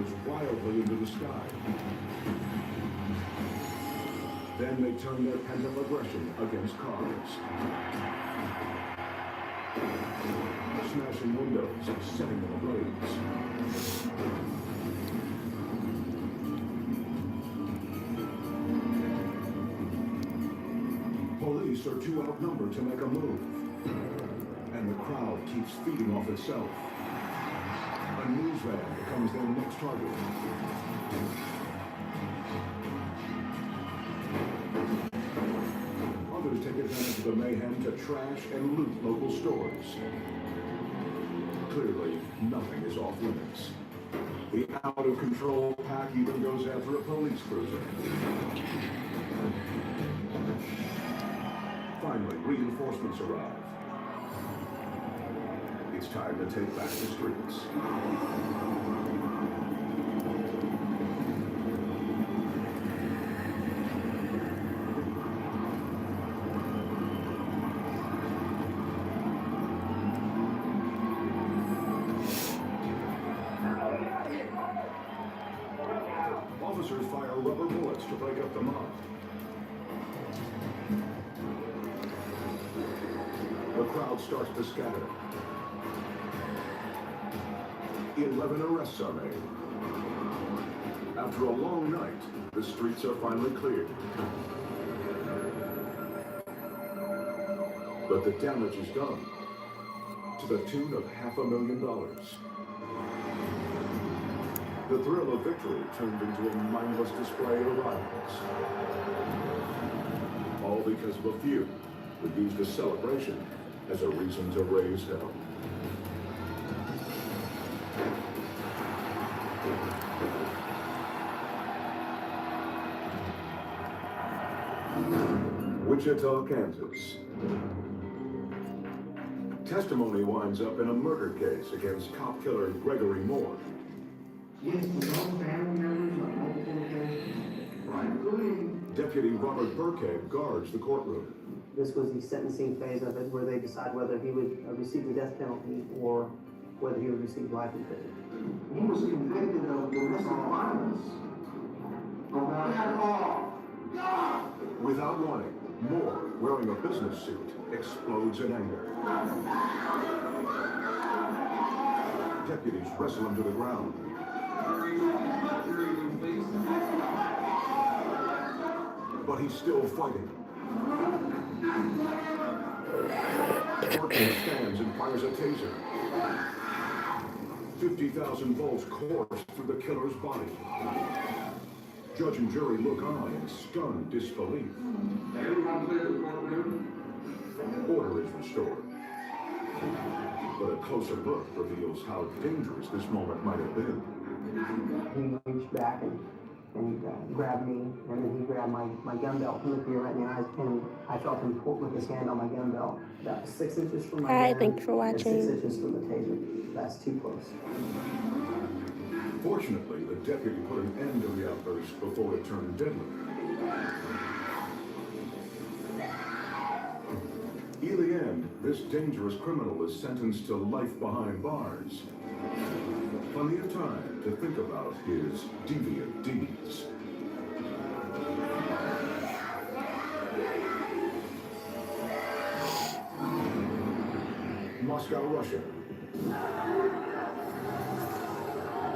swords wildly into the sky. Then they turn their pent-up aggression against cars. Smashing windows and setting them ablaze. Police are too outnumbered to make a move. And the crowd keeps feeding off itself. A news van becomes their next target. Others take advantage of the mayhem to trash and loot local stores. Clearly, nothing is off limits. The out-of-control pack even goes after a police cruiser. Finally, reinforcements arrive. It's time to take back the streets. Officers fire rubber bullets to break up the mob. The crowd starts to scatter. 11 arrests are made. After a long night, the streets are finally cleared. But the damage is done, to the tune of $500,000. The thrill of victory turned into a mindless display of violence. All because of a few who used the celebration as a reason to raise hell. Wichita, Kansas. Testimony winds up in a murder case against cop killer Gregory Moore. Yes, no family members on multiple occasions. Right. Deputy Robert Burkhead guards the courtroom. This was the sentencing phase of it, where they decide whether he would receive the death penalty or whether he would receive life in prison. He was convicted of domestic violence. Without warning, Moore, wearing a business suit, explodes in anger. Deputies wrestle him to the ground. But he's still fighting. Burkhead stands and fires a taser. 50,000 volts course through the killer's body. Judge and jury look on in stunned disbelief. Order is restored. But a closer look reveals how dangerous this moment might have been. He reached back and grabbed me, and then he grabbed my gun belt and looked me right in the eyes, and I felt him pull with his hand on my gun belt. About 6 inches from my gun. Thank you for watching. And 6 inches from the taser. That's too close. Fortunately, the deputy put an end to the outburst before it turned deadly. In the end, this dangerous criminal is sentenced to life behind bars. Plenty of time to think about his deviant deeds. Moscow, Russia.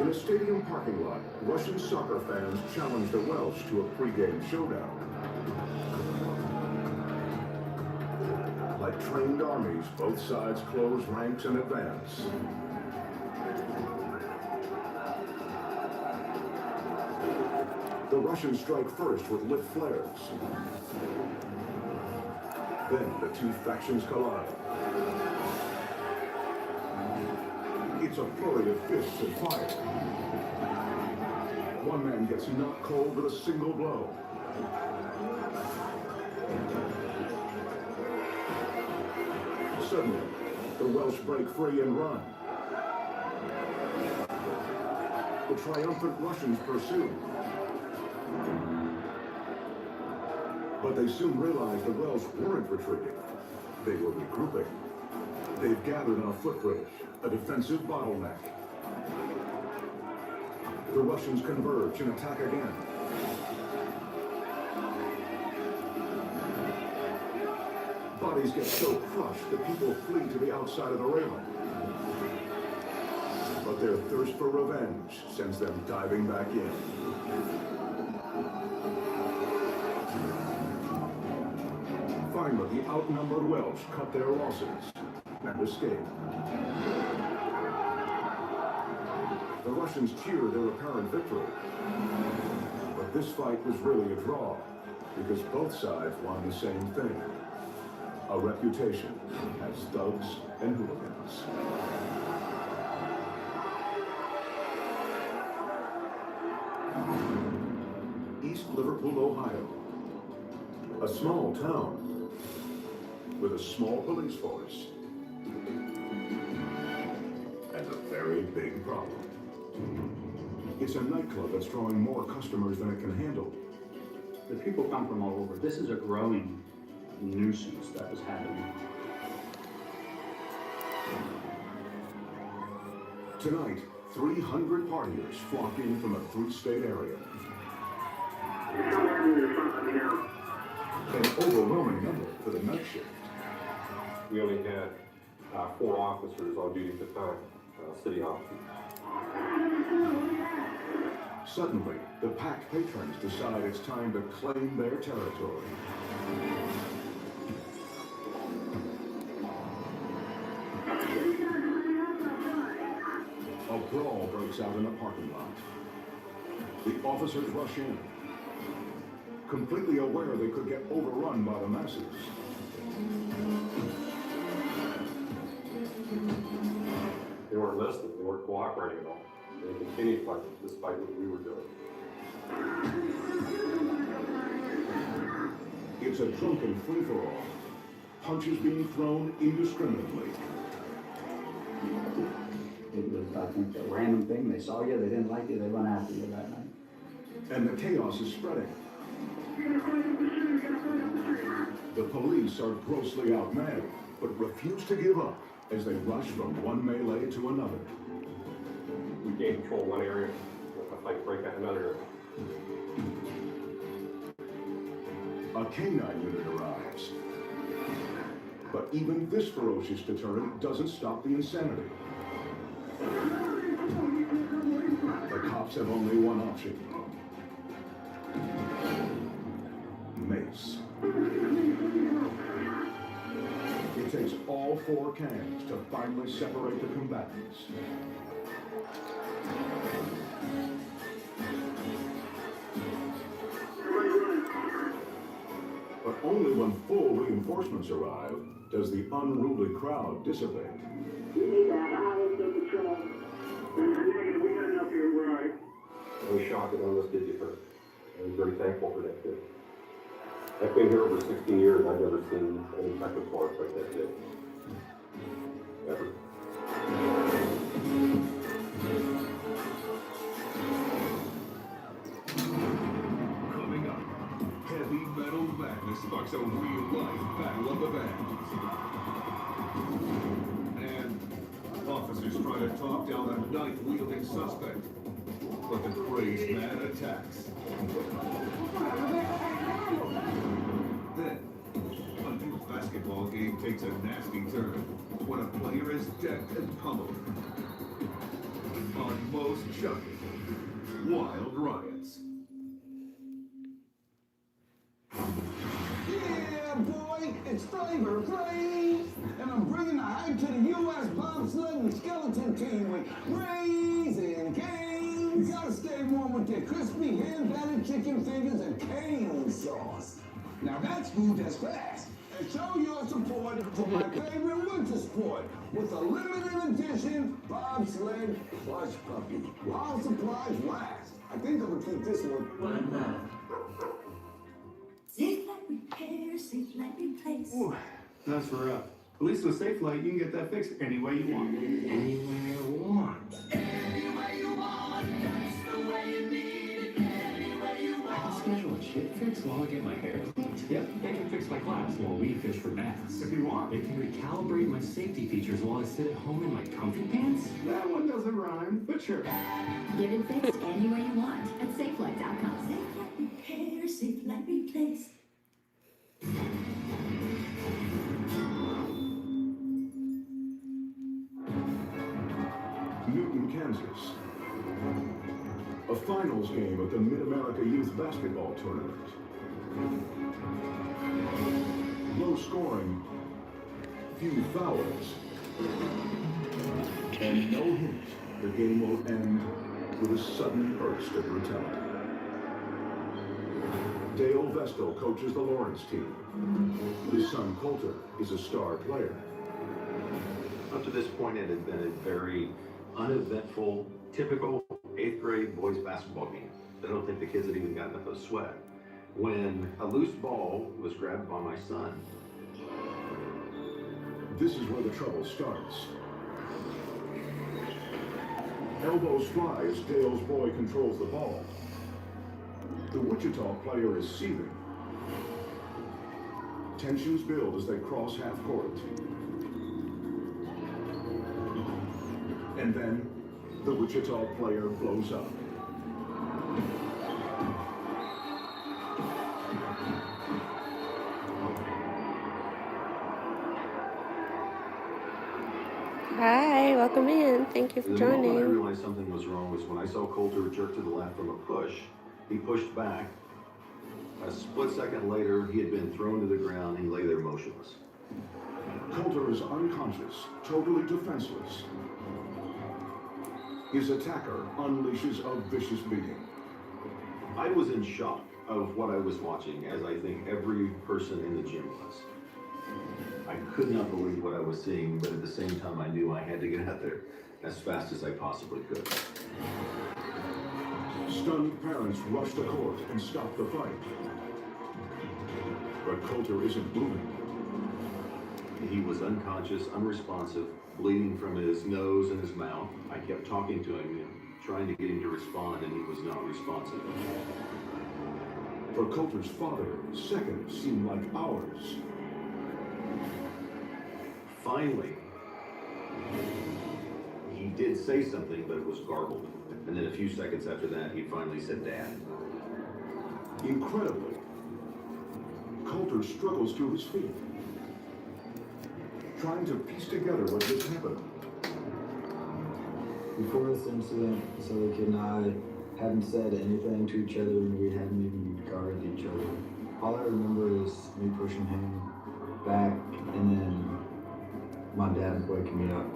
In a stadium parking lot, Russian soccer fans challenge the Welsh to a pre-game showdown. Like trained armies, both sides close ranks and advance. The Russians strike first with lit flares. Then the two factions collide. It's a flurry of fists and fire. One man gets knocked cold with a single blow. Suddenly, the Welsh break free and run. The triumphant Russians pursue. But they soon realized the Welsh weren't retreating. They were regrouping. They've gathered on a footbridge, a defensive bottleneck. The Russians converge and attack again. Bodies get so crushed that people flee to the outside of the railing. But their thirst for revenge sends them diving back in. Finally, the outnumbered Welsh cut their losses and escape. The Russians cheered their apparent victory. But this fight was really a draw, because both sides won the same thing: a reputation as thugs and hooligans. East Liverpool, Ohio. A small town with a small police force and a very big problem. It's a nightclub that's drawing more customers than it can handle. The people come from all over. This is a growing nuisance that is happening. Tonight, 300 partiers flock in from a 3-state area. An overwhelming number for the night shift. We only had 4 officers on duty at the time, city officers. Suddenly, the packed patrons decide it's time to claim their territory. A brawl breaks out in a parking lot. The officers rush in, completely aware they could get overrun by the masses. They weren't listening, they weren't cooperating at all. They continued fighting despite what we were doing. It's a drunken free-for-all. Punches being thrown indiscriminately. It was, I think, a random thing. They saw you, they didn't like you, they run after you that night. And the chaos is spreading. The police are grossly outmanned, but refuse to give up as they rush from one melee to another. We gained control of one area, a fight break out another area. A canine unit arrives. But even this ferocious deterrent doesn't stop the insanity. The cops have only one option: mace. It takes all 4 cans to finally separate the combatants. But only when full reinforcements arrive does the unruly crowd dissipate. We need that highest of patrol. Negative, we got enough here, we're all right. I was shocked that none of us did get hurt. I was very thankful for that too. I've been here over 16 years, I've never seen any type of force like that did. Ever. Coming up, Heavy Metal Madness sparks a real-life battle of the bands. And officers try to talk down a knife-wielding suspect, but the crazed man attacks. Then, a new basketball game takes a nasty turn when a player is decked and pummeled. On most shocking, wild riots. Yeah, boy, it's Flavor Braid, and I'm bringing the hype to the U.S. bobsled and skeleton team with Braids and canes. You gotta stay warm with their crispy hand-battered chicken fingers and cane sauce. Now that's food that's fast. And show your support for my favorite winter sport with a limited edition bobsled plush puppy. While supplies last. I think I'm gonna keep this one. Safe Light Repair, Safe Light Replace. Ooh, that's rough. At least with Safe Light, you can get that fixed any way you want. Anywhere I want. Any way you want, that's the way you need it. Any way you I can want. schedule a chip fix while I get my hair cleaned. Yep, it can fix my class while we fish for bass. If you want. It can recalibrate my safety features while I sit at home in my comfy pants. That one doesn't rhyme, but sure. Get it fixed any way you want at SafeLight.com. SafeLight Repair, SafeLight Replace. Newton, Kansas. A finals game at the Mid-America Youth Basketball Tournament. Low scoring, few fouls, and no hint the game will end with a sudden burst of brutality. Dale Vestal coaches the Lawrence team. His son Coulter is a star player. Up to this point, it had been a very uneventful, typical 8th grade boys basketball game. I don't think the kids had even gotten up a sweat. When a loose ball was grabbed by my son. This is where the trouble starts. Elbows fly as Dale's boy controls the ball. The Wichita player is seething. Tensions build as they cross half court. And then, the Wichita player blows up. Hi, welcome in. Thank you for The moment I joining. realized something was wrong was when I saw Coulter jerk to the left from a push. He pushed back. A split second later, he had been thrown to the ground. He lay there motionless. Coulter is unconscious, totally defenseless. His attacker unleashes a vicious beating. I was in shock of what I was watching, as I think every person in the gym was. I could not believe what I was seeing, but at the same time I knew I had to get out there as fast as I possibly could. Stunned parents rush the court and stop the fight. But Coulter isn't moving. He was unconscious, unresponsive, bleeding from his nose and his mouth. I kept talking to him, trying to get him to respond, and he was not responsive. For Coulter's father, seconds seem like hours. Finally, he did say something, but it was garbled. And then a few seconds after that, he finally said, "Dad." Incredibly, Coulter struggles to his feet, trying to piece together what just happened. Before this incident, so the kid and I hadn't said anything to each other, and we hadn't even guarded each other. All I remember is me pushing him back, and then my dad waking me up.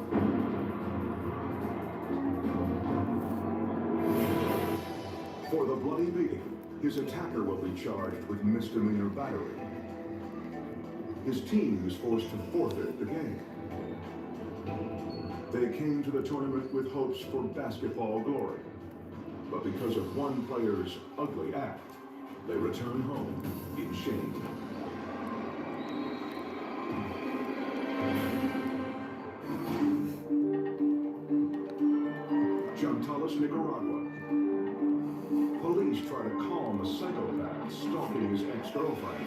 For the bloody beating, his attacker will be charged with misdemeanor battery. His team is forced to forfeit the game. They came to the tournament with hopes for basketball glory. But because of one player's ugly act, they return home in shame. Knotless, Nicaragua. Police try to calm a psychopath stalking his ex-girlfriend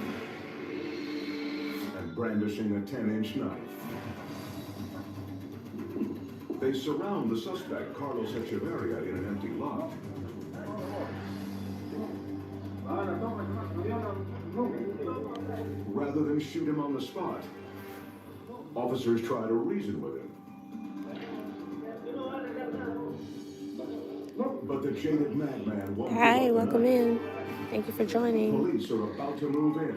and brandishing a 10-inch knife. They surround the suspect, Carlos Echeverria, in an empty lot. Rather than shoot him on the spot, officers try to reason with him. But the jaded madman won't give up Hi, the welcome knife. in. Thank you for joining. Police are about to move in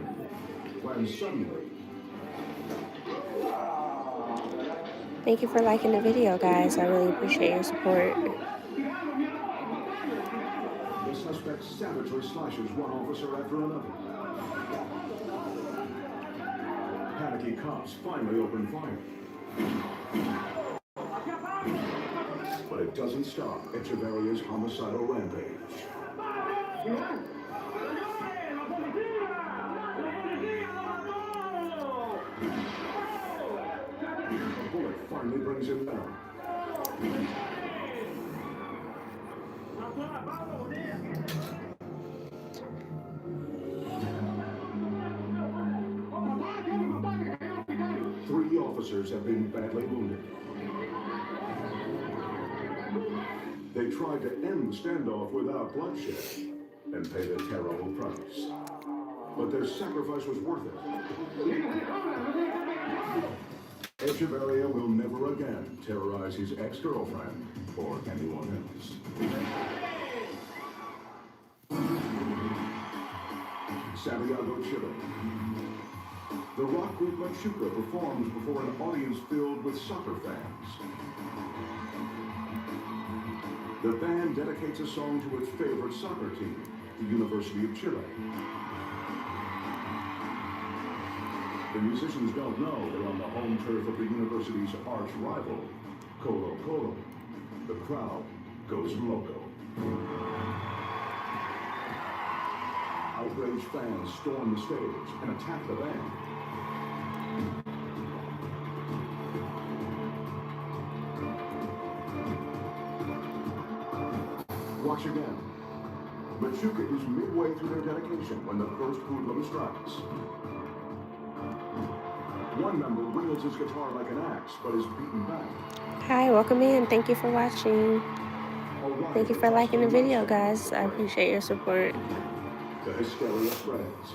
when suddenly Thank you for liking the video, guys. I really appreciate your support. the suspect savagely slashes one officer after another. Panicky cops finally open fire. But it doesn't stop Echeverria's homicidal rampage. A bullet finally brings him down. 3 officers have been badly wounded. They tried to end the standoff without bloodshed and paid a terrible price. But their sacrifice was worth it. Echeverria will never again terrorize his ex-girlfriend or anyone else. Santiago, Chile. The rock group Machuca performs before an audience filled with soccer fans. The band dedicates a song to its favorite soccer team, the University of Chile. The musicians don't know they're on the home turf of the university's arch rival, Colo Colo. The crowd goes loco. Outraged fans storm the stage and attack the band. Watch again. Machuca is midway through their dedication when the first hoodlum strikes. One member wields his guitar like an axe, but is beaten back. Hi, welcome in. Thank you for watching. Thank you for liking the video, guys. I appreciate your support. The hysteria spreads.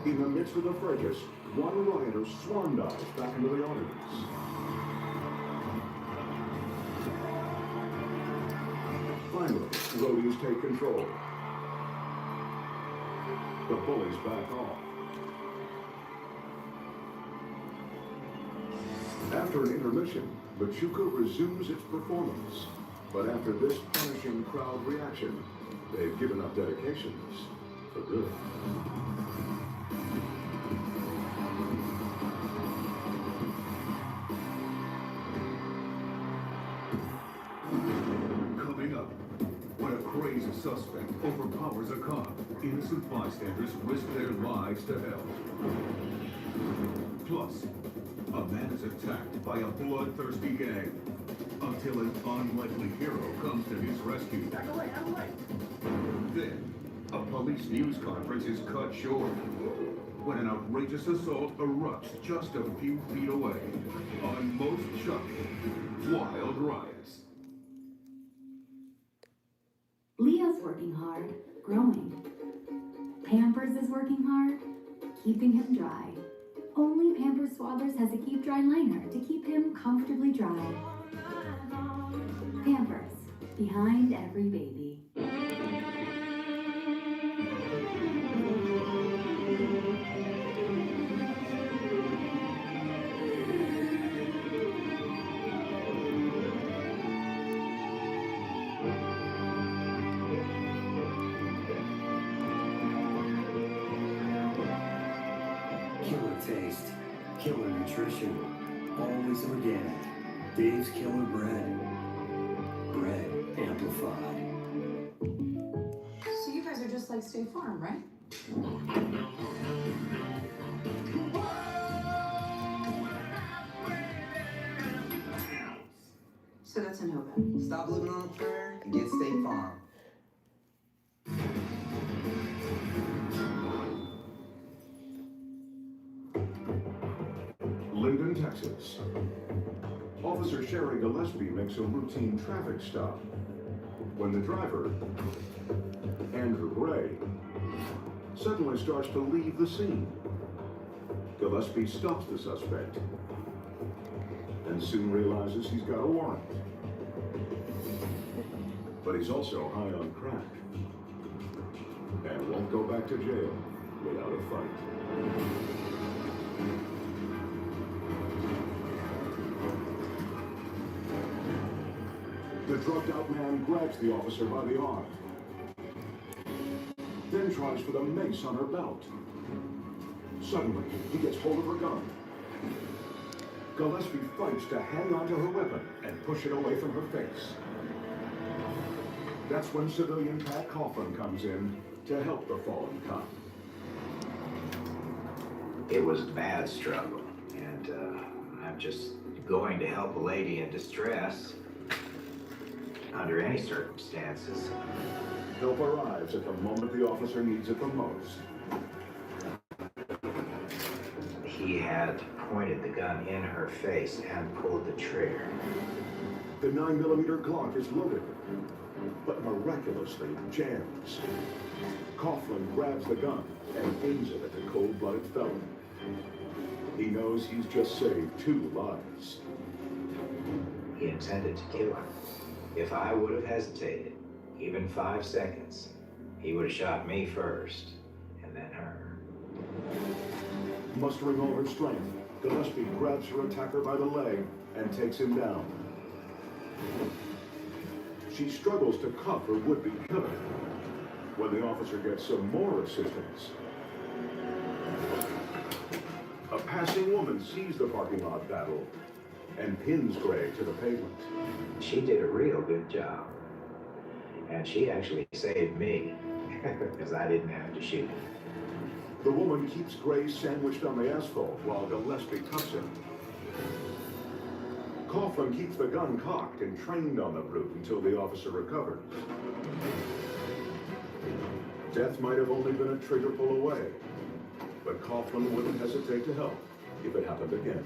In the midst of the fracas, one rioter swan dives back into the audience. Finally, roadies take control. The bullies back off. After an intermission, Machuca resumes its performance. But after this punishing crowd reaction, they've given up dedications for good. Coming up, when a crazy suspect overpowers a cop, innocent bystanders risk their lives to hell. Plus, a man is attacked by a bloodthirsty gang until an unlikely hero comes to his rescue. Then, a police news conference is cut short when an outrageous assault erupts just a few feet away on most shocking, wild riots. Leo's working hard, growing. Pampers is working hard, keeping him dry. Only Pampers Swaddlers has a Keep Dry liner to keep him comfortably dry. Pampers, behind every baby. Killer taste, killer nutrition, always organic. Dave's Killer Bread. Bread amplified. So you guys are just like State Farm, right? So that's a no-go. Stop living on a prayer and get State Farm. Linden, Texas. Officer Sherry Gillespie makes a routine traffic stop when the driver, Andrew Gray, suddenly starts to leave the scene. Gillespie stops the suspect and soon realizes he's got a warrant. But he's also high on crack and won't go back to jail without a fight. The drugged-out man grabs the officer by the arm, then tries for the mace on her belt. Suddenly, he gets hold of her gun. Gillespie fights to hang onto her weapon and push it away from her face. That's when civilian Pat Coughlin comes in to help the fallen cop. It was a bad struggle, and I'm just going to help a lady in distress under any circumstances. Help arrives at the moment the officer needs it the most. He had pointed the gun in her face and pulled the trigger. The 9mm Glock is loaded, but miraculously jams. Coughlin grabs the gun and aims it at the cold-blooded felon. He knows he's just saved 2 lives. He intended to kill her. If I would have hesitated, even 5 seconds, he would have shot me first, and then her. Mustering all her strength, Gillespie grabs her attacker by the leg and takes him down. She struggles to cuff her would-be killer when the officer gets some more assistance. A passing woman sees the parking lot battle and pins Gray to the pavement. She did a real good job. And she actually saved me, because I didn't have to shoot. The woman keeps Gray sandwiched on the asphalt while Gillespie cuffs him. Coughlin keeps the gun cocked and trained on the brute until the officer recovers. Death might have only been a trigger pull away, but Coughlin wouldn't hesitate to help if it happened again.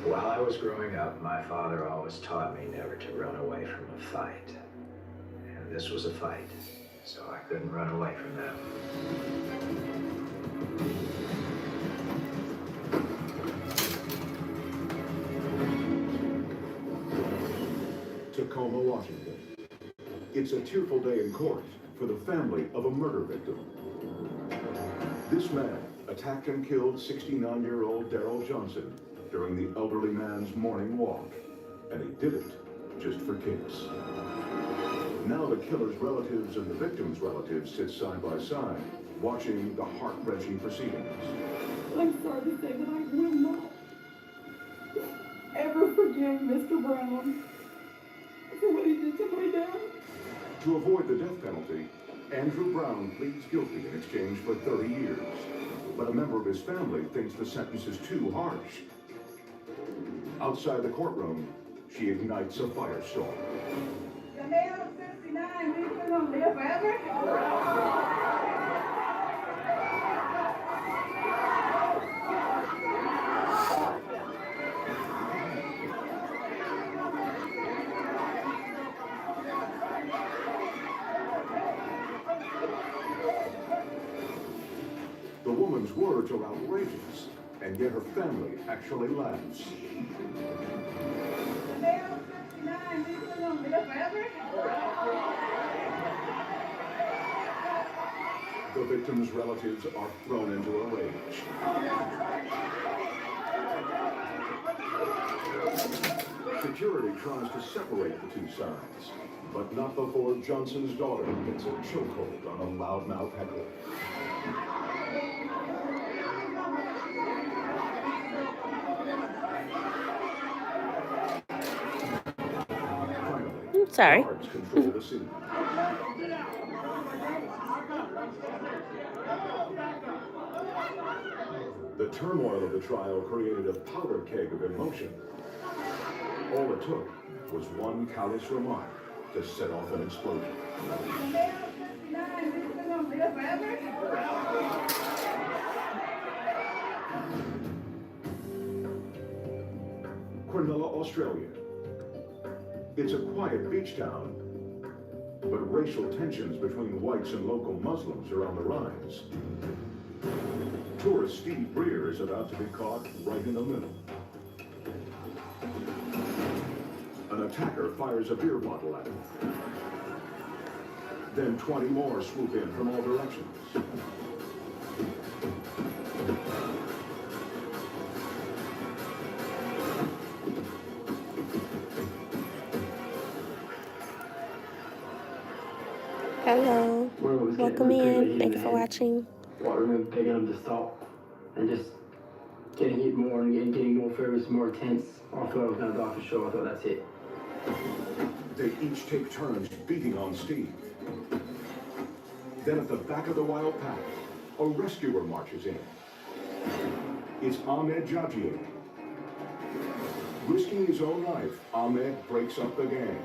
While I was growing up, my father always taught me never to run away from a fight. And this was a fight, so I couldn't run away from them. Tacoma, Washington. It's a tearful day in court for the family of a murder victim. This man attacked and killed 69-year-old Darrell Johnson during the elderly man's morning walk, and he did it just for kicks. Now the killer's relatives and the victim's relatives sit side by side, watching the heart-wrenching proceedings. I'm sorry to say that I will not ever forgive Mr. Brown for what he did to my dad. To avoid the death penalty, Andrew Brown pleads guilty in exchange for 30 years. But a member of his family thinks the sentence is too harsh. Outside the courtroom, she ignites a firestorm. The man of 69, we gonna live forever? The woman's words are outrageous, and yet her family actually laughs. The man of 69, we gonna live forever? The victim's relatives are thrown into a rage. Security tries to separate the 2 sides, but not before Johnson's daughter gets a chokehold on a loudmouth heckler. Sorry. Guards control the scene. The turmoil of the trial created a powder keg of emotion. All it took was one callous remark to set off an explosion. The man of 69, we gonna live forever? Cronulla, Australia. It's a quiet beach town, but racial tensions between whites and local Muslims are on the rise. Tourist Steve Breer is about to be caught right in the middle. An attacker fires a beer bottle at him. Then 20 more swoop in from all directions. Hello. Welcome in. Thank you for watching. I remember picking up the salt and just getting it more and getting more fervous, more intense. I thought I was going to die for sure. I thought that's it. They each take turns beating on Steve. Then at the back of the wild path, a rescuer marches in. It's Ahmed Jajian. Risking his own life, Ahmed breaks up the gang.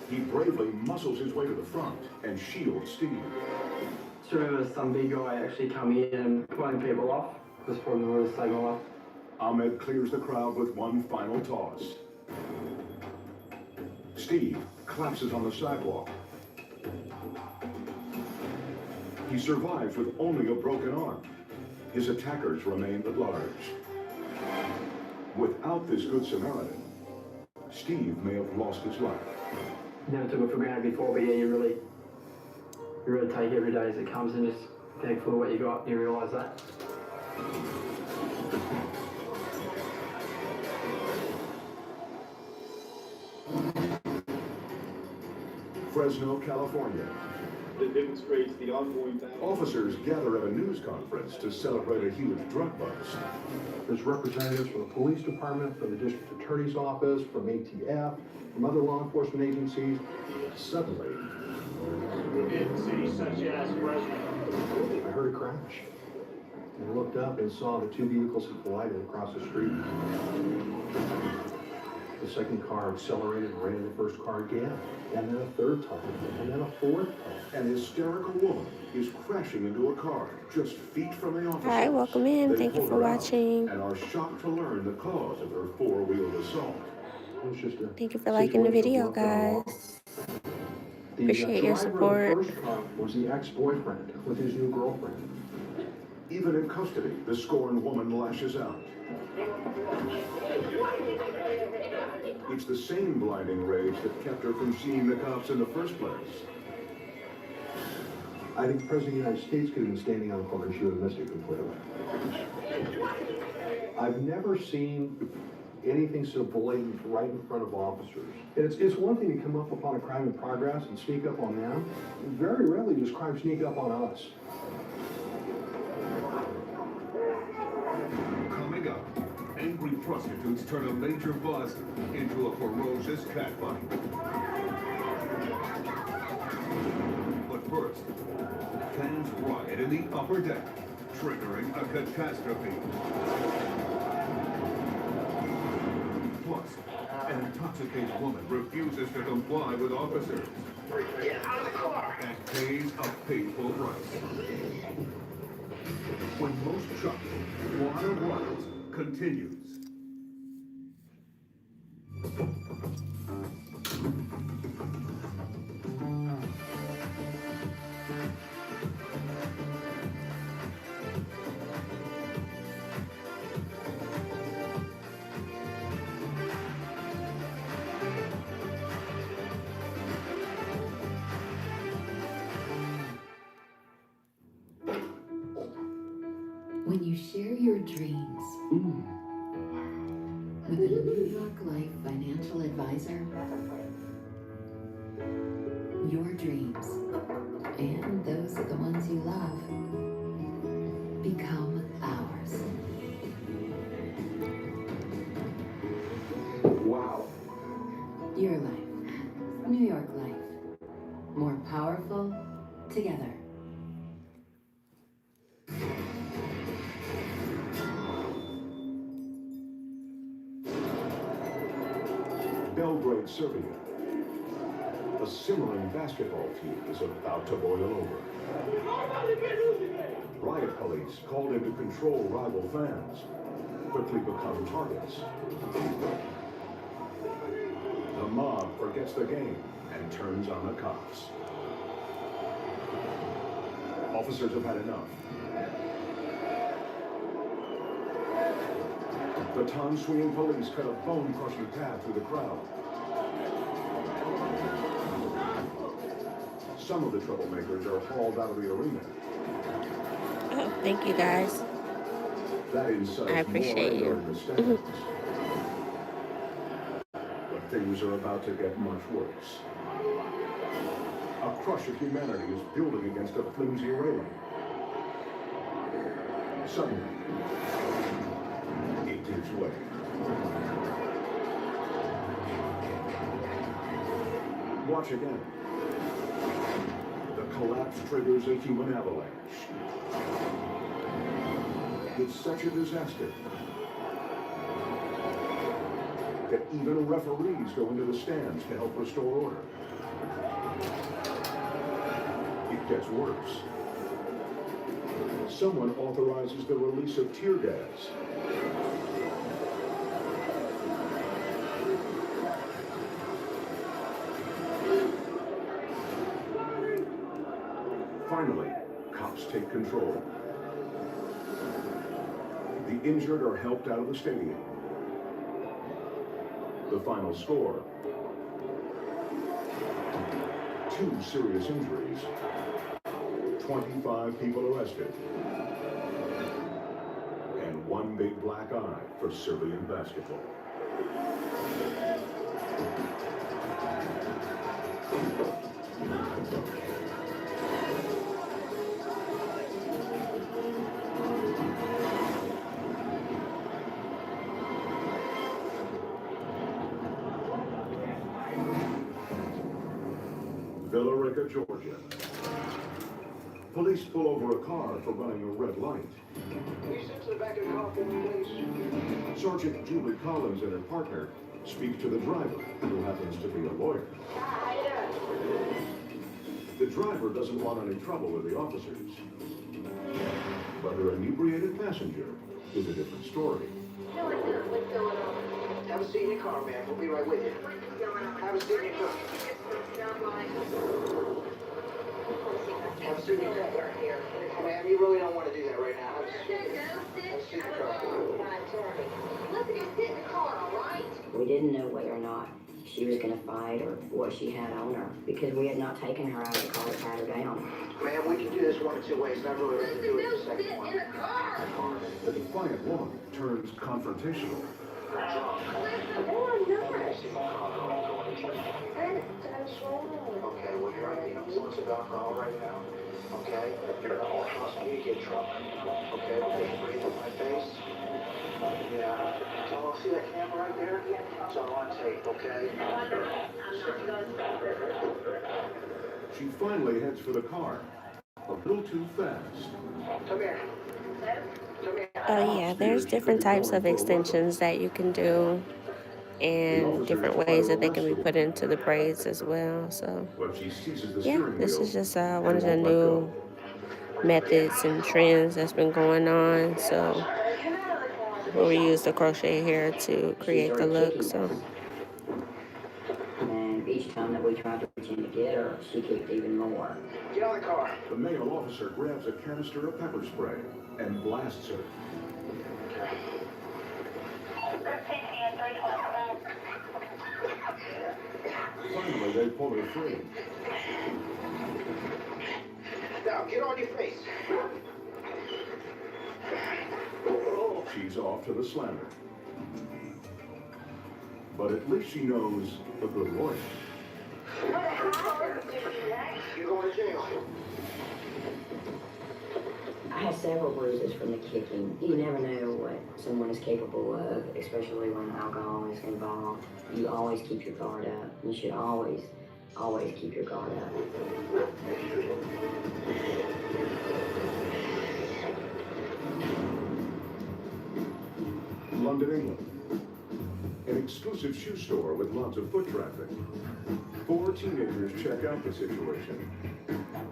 He bravely muscles his way to the front and shields Steve. Sure, there was some big guy actually come in and pulling people off. just for the motorcycle off. Ahmed clears the crowd with one final toss. Steve collapses on the sidewalk. He survives with only a broken arm. His attackers remain at large. Without this good Samaritan, Steve may have lost his life. Never took it for granted before, but yeah, you really take every day as it comes and just thankful for what you got. You realise that. Fresno, California. That demonstrates the ongoing battle. Officers gather at a news conference to celebrate a huge drug bust. There's representatives from the police department, from the district attorney's office, from ATF, from other law enforcement agencies. Suddenly, In cities such as Fresno. I heard a crash. And I looked up and saw the two vehicles had collided across the street. The second car accelerated and ran into the first car again, and then a third time, and then a fourth time. An hysterical woman is crashing into a car just feet from the officer. Hi, welcome in. Thank you for watching. And are shocked to learn the cause of her four-wheeled assault. Thank you for liking the video, guys. Appreciate your support. The first car was the ex-boyfriend with his new girlfriend. Even in custody, the scorned woman lashes out. It's the same blinding rage that kept her from seeing the cops in the first place. I think the President of the United States could have been standing on the corner and she would have missed it completely. I've never seen anything so blatant right in front of officers. It's one thing to come up upon a crime in progress and sneak up on them. Very rarely does crime sneak up on us. Coming up, angry prostitutes turn a major bust into a ferocious catfight. But first, fans riot in the upper deck, triggering a catastrophe. Plus, an intoxicated woman refuses to comply with officers. Get out of the car! And pays a painful price. When most shocking, Wild Wilds continues. When you share your dreams with a New York Life financial advisor, your dreams and those of the ones you love become ours. Wow. Your life, New York Life, more powerful together. Belgrade, Serbia. A simmering basketball team is about to boil over. Riot police, called in to control rival fans, quickly become targets. The mob forgets the game and turns on the cops. Officers have had enough. Baton-swinging police cut a bone-crushing path through the crowd. Some of the troublemakers are hauled out of the arena. Oh, thank you, guys. That incites I appreciate more anger you. in the stands. But things are about to get much worse. A crush of humanity is building against a flimsy railing. Suddenly, it gives way. Watch again. The collapse triggers a human avalanche. It's such a disaster that even referees go into the stands to help restore order. It gets worse. Someone authorizes the release of tear gas. Finally, cops take control. The injured are helped out of the stadium. The final score: 2 serious injuries, 25 people arrested, and 1 big black eye for Serbian basketball. Villarica, Georgia. Police pull over a car for running a red light. Will you sit to the back of the car for me, please? Sergeant Julie Collins and her partner speak to the driver, who happens to be a lawyer. The driver doesn't want any trouble with the officers. But her inebriated passenger is a different story. Have a seat in your car, man. We'll be right with you. Have a seat in your car. Have a seat in your car. Ma'am, you really don't want to do that right now. Have a seat in your car. Listen, you sit in the car, all right? We didn't know whether or not she was going to fight or what she had on her because we had not taken her out of the car to pat her down. Ma'am, we can do this one of 2 ways. I'm really ready to do it the second one. The defiant woman turns confrontational. Okay, well, you're on the influence of alcohol right now. Okay? You're not trust me to get drunk. Okay? Because you breathe in my face. Yeah. So, see that camera right there? It's all on tape, okay? She finally heads for the car, a little too fast. Come here. Oh yeah, there's different types of extensions that you can do and different ways that they can be put into the braids as well. So yeah, this is just one of the new methods and trends that's been going on. So we use the crochet here to create the look. So And each time that we tried to pretend to get her, she kicked even more. Get out of the car. The male officer grabs a canister of pepper spray and blasts her. Finally, they pull her free. Now, get on your face. She's off to the slammer. But at least she knows a good lawyer. You're going to jail. I have several bruises from the kicking. You never know what someone is capable of, especially when alcohol is involved. You always keep your guard up. You should always keep your guard up. London, England. An exclusive shoe store with lots of foot traffic. 4 teenagers check out the situation.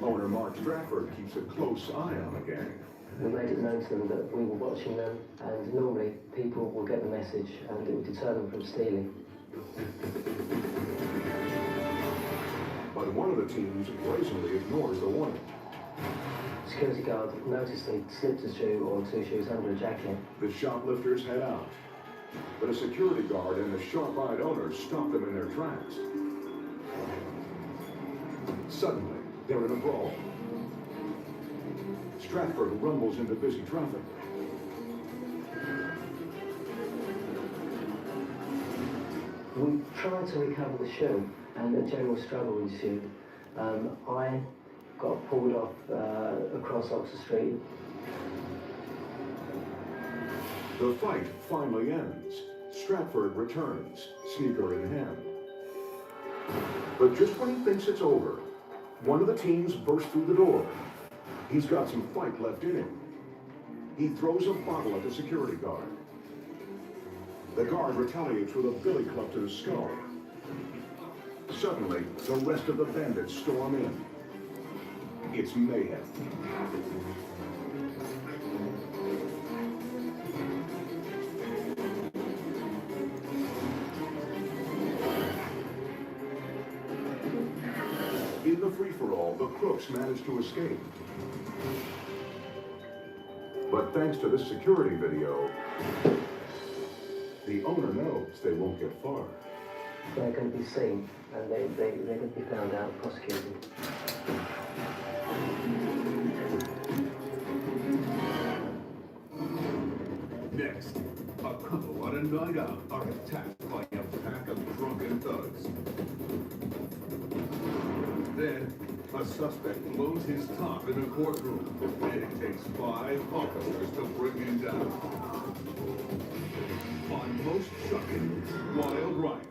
Owner Mark Stratford keeps a close eye on the gang. We made it known to them that we were watching them, and normally people will get the message and it will deter them from stealing. But one of the teams brazenly ignores the warning. Security guard noticed they slipped a shoe or 2 shoes under a jacket. The shoplifters head out. But a security guard and the sharp-eyed owner stop them in their tracks. Suddenly, they're in a brawl. Stratford rumbles into busy traffic. We tried to recover the shoe, and a general struggle ensued. I got pulled off across Oxford Street. The fight finally ends. Stratford returns, sneaker in hand. But just when he thinks it's over, one of the teams bursts through the door. He's got some fight left in him. He throws a bottle at the security guard. The guard retaliates with a billy club to the skull. Suddenly, the rest of the bandits storm in. It's mayhem. for all, the crooks managed to escape. But thanks to this security video, the owner knows they won't get far. They're going to be seen, and they're going to be found out and prosecuted. Next, a couple on a night out are attacked by a pack of drunken thugs. Then, a suspect blows his top in a courtroom. It takes 5 officers to bring him down. On Most Shocking, Wild Riots.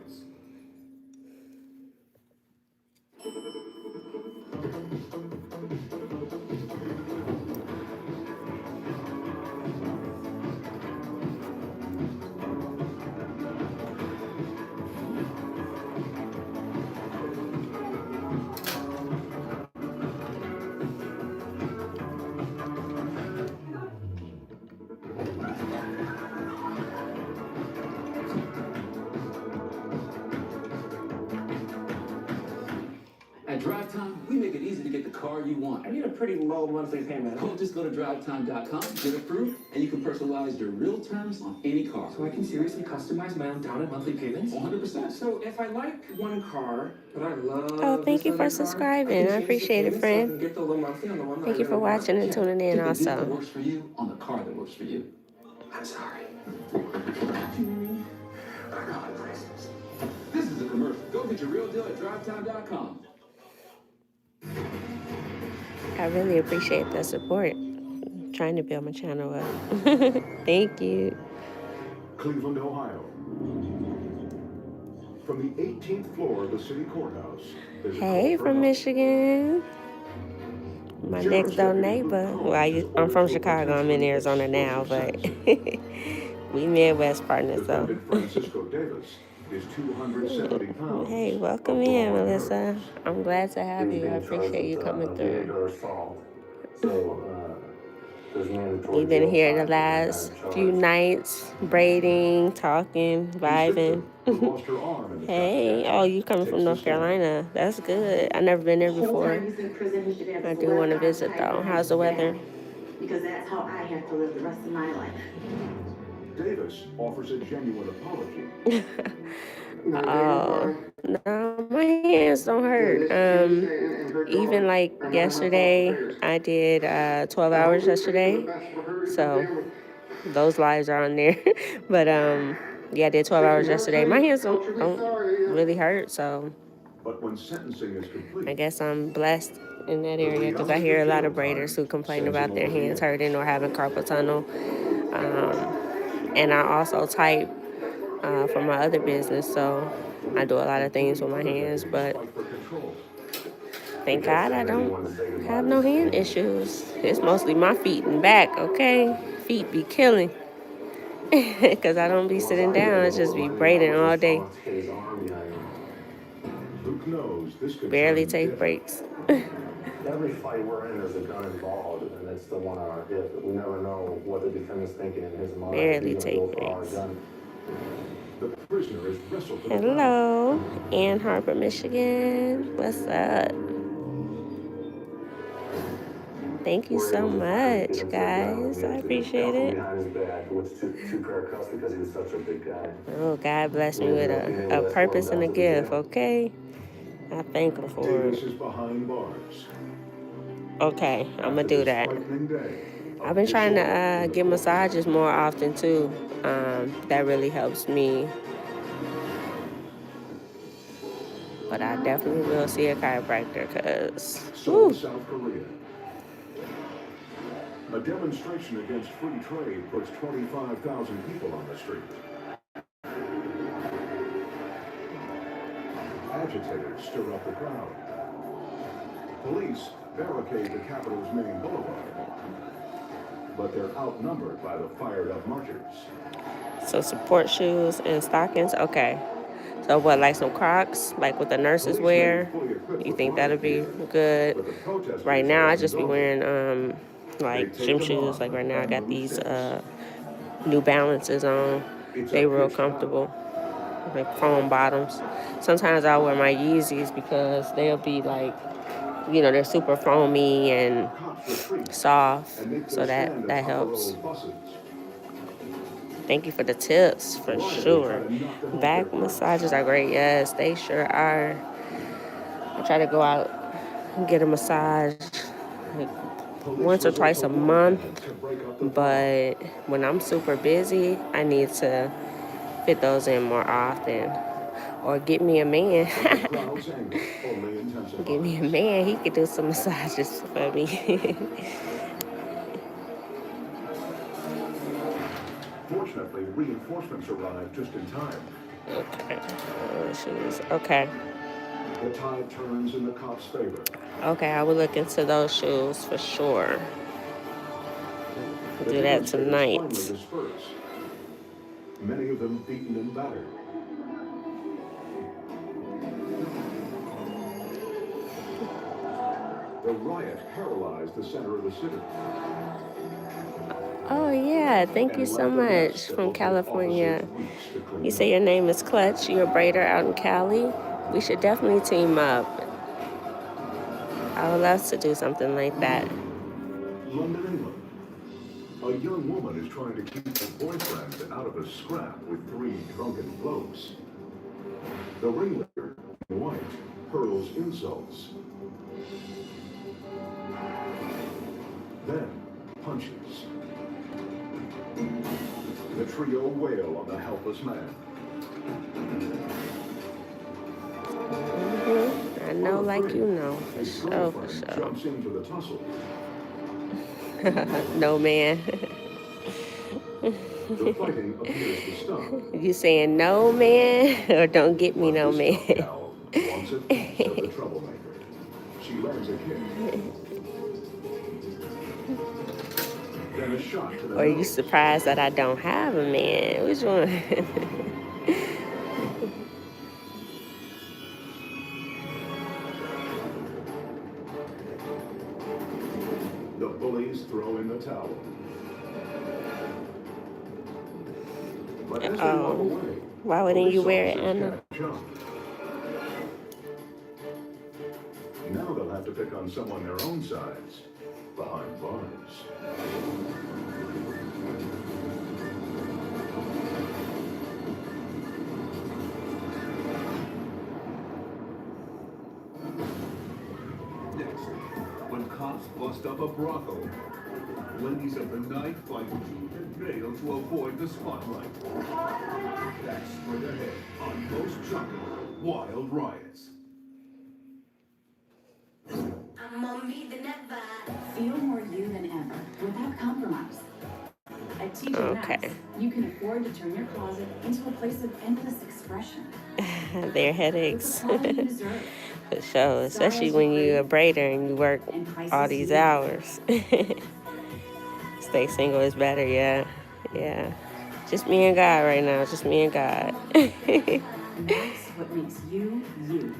At Drive Time, we make it easy to get the car you want. I need a pretty low monthly payment. Well, just go to drivetime.com, get approved, and you can personalize your real terms on any car. So I can seriously customize my own down and monthly payments? 100%. So if I like one car, but I love Oh, thank you for subscribing. I appreciate it, friend. Get the low monthly on the one that Thank you for watching and tuning in Get the deal that also. works for you on the car that works for you. I'm sorry. This is a commercial. Go get your real deal at drivetime.com. I really appreciate the support. I'm trying to build my channel up. Thank you. Cleveland, Ohio. From the 18th floor of the city courthouse. Hey, from Michigan. My next door neighbor. Well, I'm from Chicago. I'm in Arizona now, but we Midwest partners, though. Defendant Francisco Davis is 270 pounds. Hey, welcome in, Melissa. I'm glad to have you. I appreciate you coming through. You've been here the last few nights, braiding, talking, vibing. Hey, oh, you coming from North Carolina. That's good. I've never been there before. I do want to visit, though. How's the weather? Because that's how I have to live the rest of my life. Davis offers a genuine apology. Oh, no, my hands don't hurt. Even like yesterday, I did 12 hours yesterday. So those lives are on there. But yeah, I did 12 hours yesterday. My hands don't really hurt, so But when sentencing is complete, I guess I'm blessed in that area because I hear a lot of braiders who complain about their hands hurting or having carpal tunnel. And I also type for my other business, so I do a lot of things with my hands, but thank God I don't have no hand issues. It's mostly my feet and back, okay? Feet be killing. Because I don't be sitting down, I just be braiding all day. Luke knows this could Barely take breaks. Every fight we're in, there's a gun involved, and it's the one on our hip. We never know what the defendant's thinking in his mind. Barely take breaks. The prisoner is wrestled to the Hello, Ann Arbor, Michigan. What's up? Thank you so much, guys. I appreciate it. Oh, God bless me with a purpose and a gift, okay? I thank him for Davis it. is behind bars. Okay, I'm gonna do that. I've been trying to get massages more often too. That really helps me. But I definitely will see a chiropractor because Seoul, South Korea. A demonstration against free trade puts 25,000 people on the street. Agitators stir up the crowd. Police barricade the capital's main boulevard, but they're outnumbered by the fired-up marchers. So support shoes and stockings, okay. So what, like some Crocs, like what the nurses wear? You think that'll be good? Right now, I just be wearing like gym shoes. Like right now, I got these New Balances on. They real comfortable, like foam bottoms. Sometimes I'll wear my Yeezys because they'll be like you know, they're super foamy and soft, so that helps. Thank you for the tips, for sure. Back massages are great. Yes, they sure are. I try to go out and get a massage like once or twice a month, but when I'm super busy, I need to fit those in more often. Or get me a man. Get me a man, he could do some massages for me. Fortunately, reinforcements arrived just in time. Okay. Shoes. Okay. The tide turns in the cop's favor. Okay, I will look into those shoes for sure. Do that tonight. Many of them beaten and battered. The riot paralyzed the center of the city. Oh yeah, thank you so much from California. You say your name is Clutch. You're a braider out in Cali. We should definitely team up. I would love to do something like that. London, England. A young woman is trying to keep her boyfriend out of a scrap with 3 drunken blokes. The ringleader, in white, hurls insults. Then punches. The trio wail on the helpless man. I know, like you know, for sure, for sure. Jumps into the tussle. No man. The fighting appears to stop. You saying no man or don't get me no man? Wants a piece of the troublemaker. She lands a kick. Then a shot to the Or are you surprised that I don't have a man? Which one? The bullies throw in the towel. But as they walk away, why wouldn't you wear it, Anna? Now they'll have to pick on someone their own size, behind bars. Next, when cops bust up a brothel, ladies of the night fight tooth and nail to avoid the spotlight. That's straight ahead on Most Shocking Wild Riots. I'm more me than ever. Feel more you than ever, without compromise. At TJ Maxx, you can afford to turn your closet into a place of endless expression. Their headaches. For sure, especially when you're a braider and you work all these hours. Stay single is better, yeah. Yeah. Just me and God right now, just me and God. And that's what makes you, you.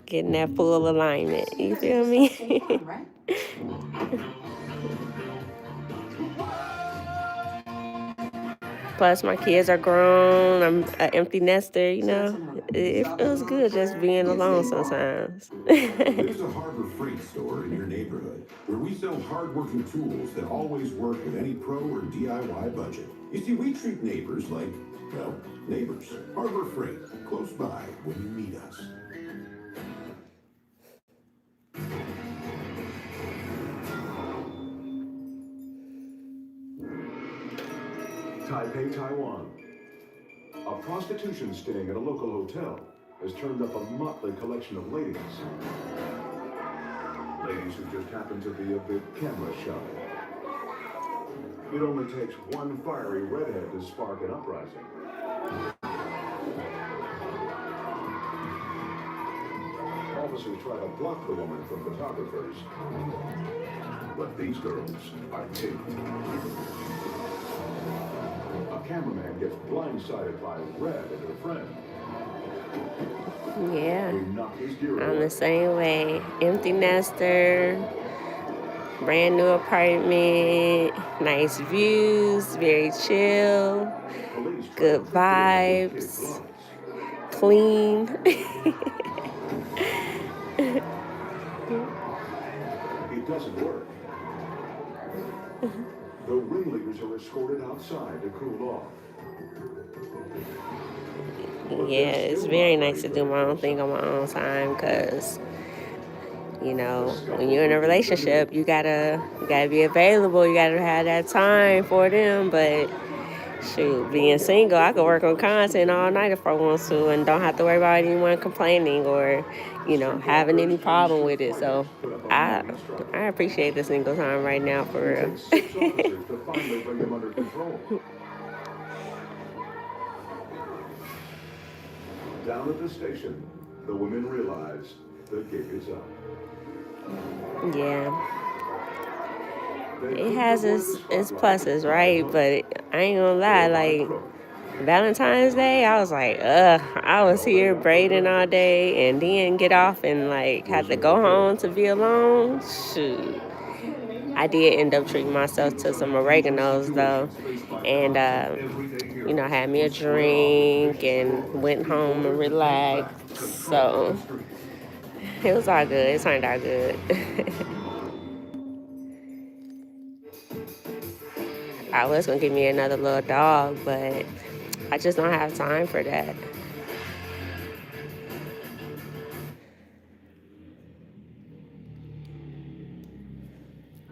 Getting that full alignment, you feel me? Plus, my kids are grown. I'm an empty nester, you know. It feels good just being alone sometimes. There's a Harbor Freight store in your neighborhood where we sell hard-working tools that always work with any pro or DIY budget. You see, we treat neighbors like, well, neighbors. Harbor Freight, close by when you meet us. Taipei, Taiwan. A prostitution sting at a local hotel has turned up a motley collection of ladies. Ladies who just happen to be a bit camera shy. It only takes one fiery redhead to spark an uprising. Officers try to block the woman from photographers. But these girls are taped. A cameraman gets blindsided by Red and her friend. Yeah, I'm the same way. Empty nester, brand new apartment, nice views, very chill, good vibes, clean. The ringleaders are escorted outside to cool off. Yeah, it's very nice to do my own thing on my own time because, you know, when you're in a relationship, you gotta be available. You gotta have that time for them. But shoot, being single, I could work on content all night if I want to, and don't have to worry about anyone complaining or, you know, having any problem with it. So I appreciate the single time right now for real. Down at the station, the women realize the gig is up. Yeah. It has its pluses, right? But I ain't gonna lie, like Valentine's Day, I was like, I was here braiding all day and then get off and like have to go home to be alone. Shoot. I did end up treating myself to some oreganos though. And you know, had me a drink and went home and relaxed. So it was all good. It turned out good. I was gonna give me another little dog, but I just don't have time for that.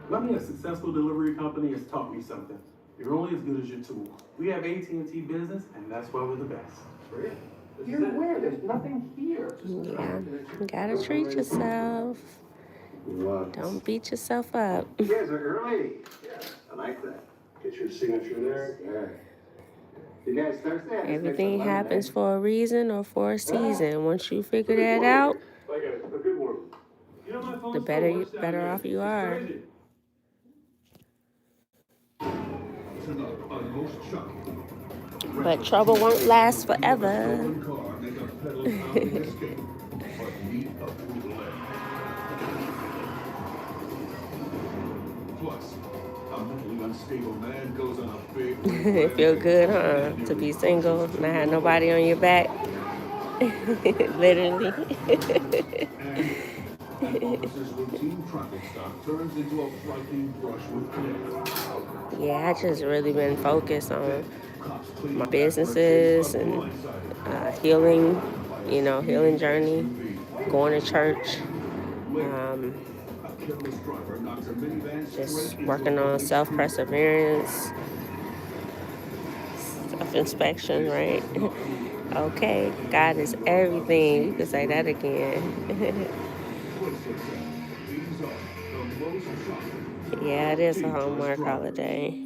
Running a successful delivery company has taught me something. You're only as good as your tool. We have AT&T Business, and that's why we're the best. You're aware there's nothing here. Yeah, you gotta treat yourself. Don't beat yourself up. You guys are early. Yeah, I like that. Get your signature there. Yeah. You guys thirsty? Everything happens for a reason or for a season. Once you figure that out, Like a good word. the better off you are. But trouble won't last forever. It feel good, huh? To be single, not have nobody on your back. Literally. Yeah, I just really been focused on my businesses and healing, you know, healing journey, going to church, just working on self-perseverance, self-inspection, right? Okay, God is everything. You can say that again. Yeah, it is a Hallmark holiday.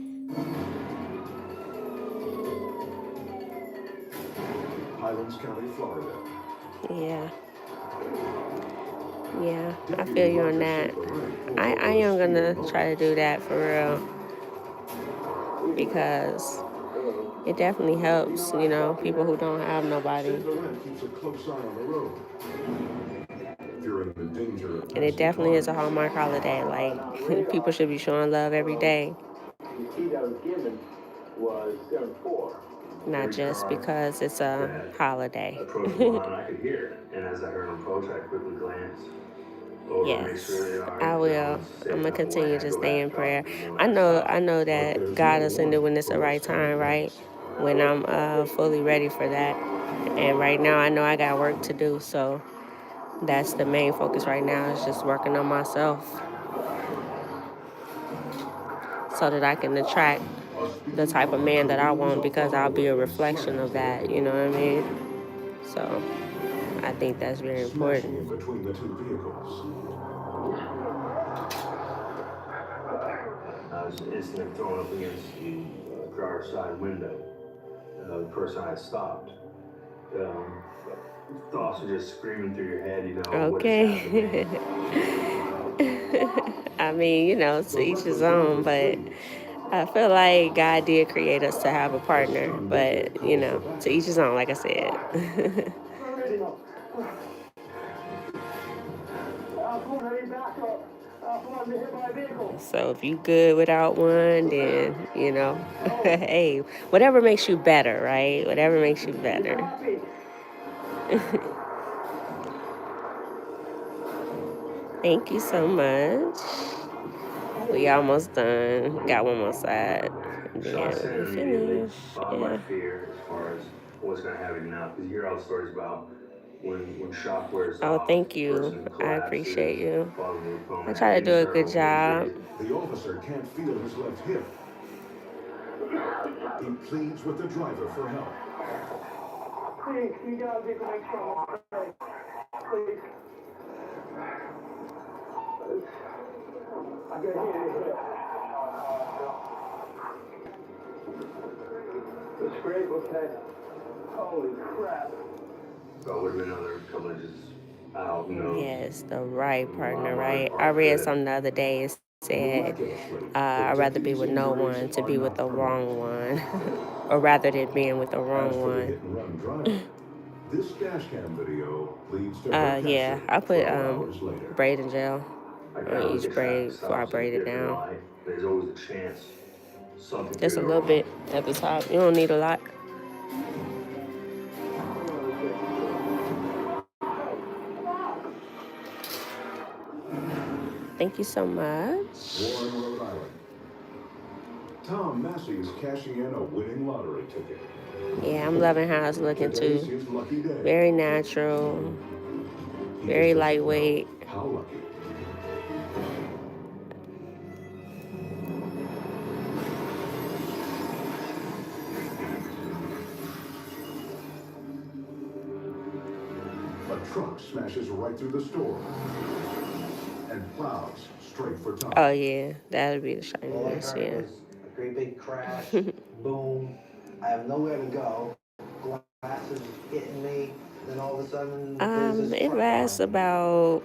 Highlands County, Florida. Yeah. Yeah, I feel you on that. I am gonna try to do that for real because it definitely helps, you know, people who don't have nobody. And it definitely is a Hallmark holiday. Like, people should be showing love every day. The key that was given was 7-4. Not just because it's a holiday. Approached the line, I could hear it. And as I heard him approach, I quickly glanced. Yes, I will. I'm gonna continue to stay in prayer. I know that God will send it when it's the right time, right? When I'm fully ready for that. And right now, I know I got work to do, so that's the main focus right now is just working on myself, so that I can attract the type of man that I want, because I'll be a reflection of that. You know what I mean? So I think that's very important. Between the two vehicles. I was instantly thrown up against the driver's side window. The person had stopped. Thoughts are just screaming through your head, you know. Okay. I mean, you know, to each his own, but I feel like God did create us to have a partner, but, you know, to each his own, like I said. So if you good without one, then, you know, hey, whatever makes you better, right? Whatever makes you better. Thank you so much. We almost done. Got one more side. And then we finish. My Yeah. fear as far as what's gonna happen now, because you hear all the stories about when shock wears Oh, off, thank you. person I collapses, appreciate you. falls into a coma, I try to do a good job. The officer can't feel his left hip. He pleads with the driver for help. Please, you gotta make sure. Please. I got hit in the hip. The scrape was that. Holy crap. So it would have been another couple inches out, you know. Yes, the right partner, right? I read something the other day. It said, I'd rather be with no one to be with the wrong one. Or rather than being with the wrong one. This dash cam video leads to Yeah, I put braid in gel on each braid before I braid it down. There's always a chance something. Just a little bit at the top. You don't need a lot. Thank you so much. Warren, Rhode Island. Tom Massey is cashing in a winning lottery ticket. Yeah, I'm loving how it's looking too. Very natural, very lightweight. How lucky. A truck smashes right through the store and plows straight for Tom. Oh yeah, that'll be the shininess, yeah. A great big crash, boom. I have nowhere to go. Glasses hitting me. Then all of a sudden, it lasts about.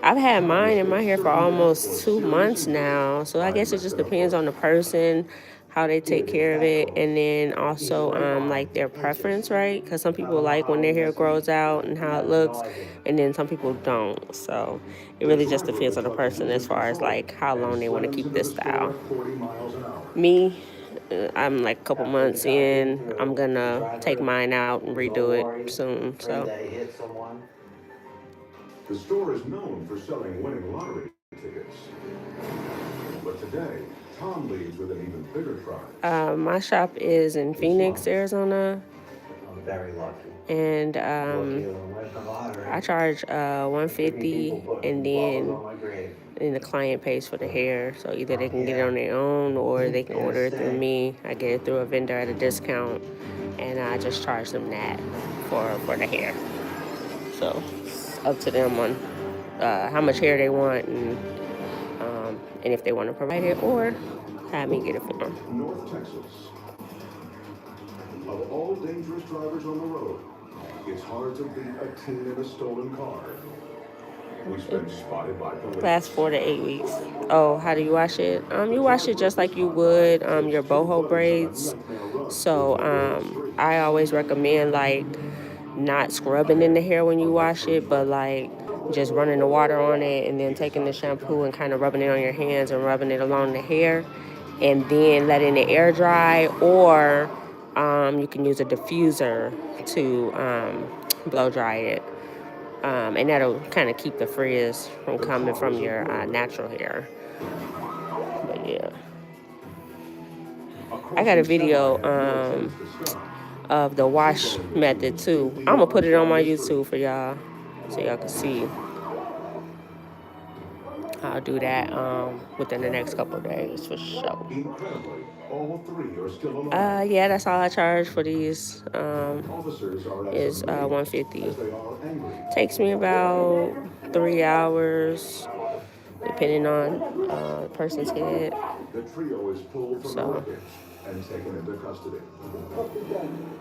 I've had mine in my hair for almost 2 months now, so I guess it just depends on the person, how they take care of it, and then also like their preference, right? Because some people like when their hair grows out and how it looks, and then some people don't. So it really just depends on the person as far as like how long they want to keep this style. Me, I'm like a couple months in. I'm gonna take mine out and redo it soon. So. The store is known for selling winning lottery tickets. But today, Tom leads with an even bigger prize. My shop is in Phoenix, Arizona. I'm very lucky. And I charge $150, and then the client pays for the hair. So either they can get it on their own or they can order it through me. I get it through a vendor at a discount, and I just charge them that for the hair. So up to them on how much hair they want and if they want to provide it or have me get it for them. North Texas. Of all dangerous drivers on the road, it's hard to beat a teen in a stolen car. We've been spotted by police. Last 4 to 8 weeks. Oh, how do you wash it? You wash it just like you would your boho braids. So I always recommend like not scrubbing in the hair when you wash it, but like just running the water on it and then taking the shampoo and kind of rubbing it on your hands and rubbing it along the hair and then letting it air dry, or you can use a diffuser to blow dry it, and that'll kind of keep the frizz from coming from your natural hair. But yeah, I got a video of the wash method too. I'm gonna put it on my YouTube for y'all so y'all can see. I'll do that within the next couple of days for sure. Incredibly, all three are still alive. Yeah, that's all I charge for these. Is $150. Takes me about 3 hours, depending on the person's head. The trio is pulled from the wreckage and taken into custody.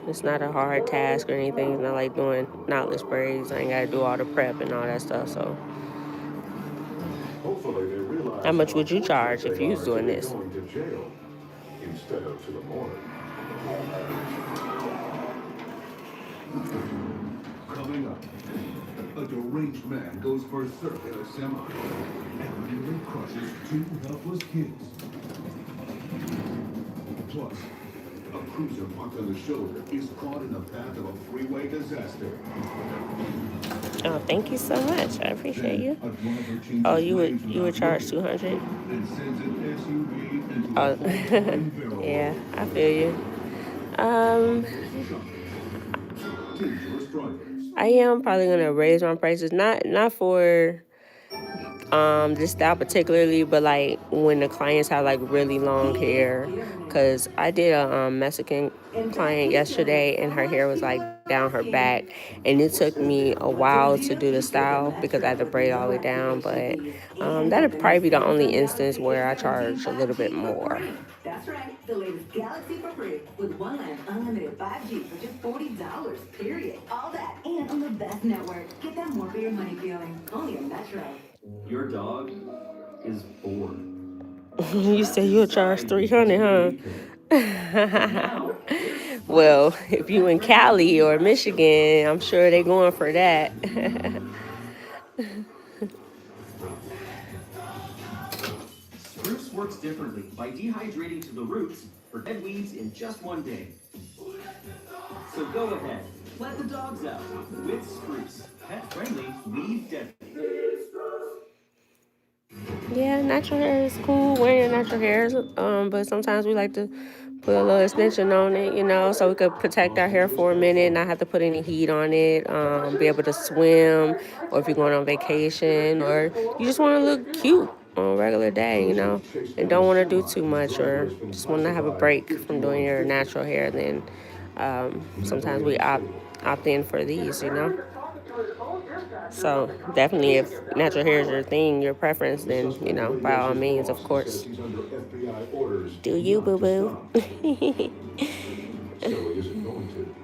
It's not a hard task or anything. It's not like doing knotless braids. I ain't got to do all the prep and all that stuff. So, hopefully they realize how much would you charge if you was doing this? Going to jail instead of to the morgue. Coming up, a deranged man goes berserk in a semi and nearly crushes 2 helpless kids. Plus, A cruiser parked on the shoulder is caught in the path of a freeway disaster. Oh, thank you so much. I appreciate you. Oh, you would charge 200. Oh, yeah, I feel you. I am probably gonna raise my prices, not for this style particularly, but like when the clients have like really long hair, because I did a Mexican client yesterday and her hair was like down her back, and it took me a while to do the style because I had to braid all the way down. But that'd probably be the only instance where I charge a little bit more. That's right, the latest Galaxy for free with one line unlimited 5G for just $40, period. All that and on the best network. Get that more for your money feeling. Only in Metro. Your dog is bored. You say you'll charge 300, huh? Well, if you in Cali or Michigan, I'm sure they're going for that. Spruce works differently by dehydrating to the roots for dead weeds in just one day. So go ahead, let the dogs out with Spruce. Pet-friendly, weed-deadly. Yeah, natural hair is cool, wearing your natural hairs, but sometimes we like to put a little extension on it, you know, so we could protect our hair for a minute, not have to put any heat on it, be able to swim, or if you're going on vacation, or you just want to look cute on a regular day, you know, and don't want to do too much, or just want to have a break from doing your natural hair, then sometimes we opt in for these, you know. So definitely, if natural hair is your thing, your preference, then, you know, by all means, of course. Do you, boo-boo? So he isn't going to.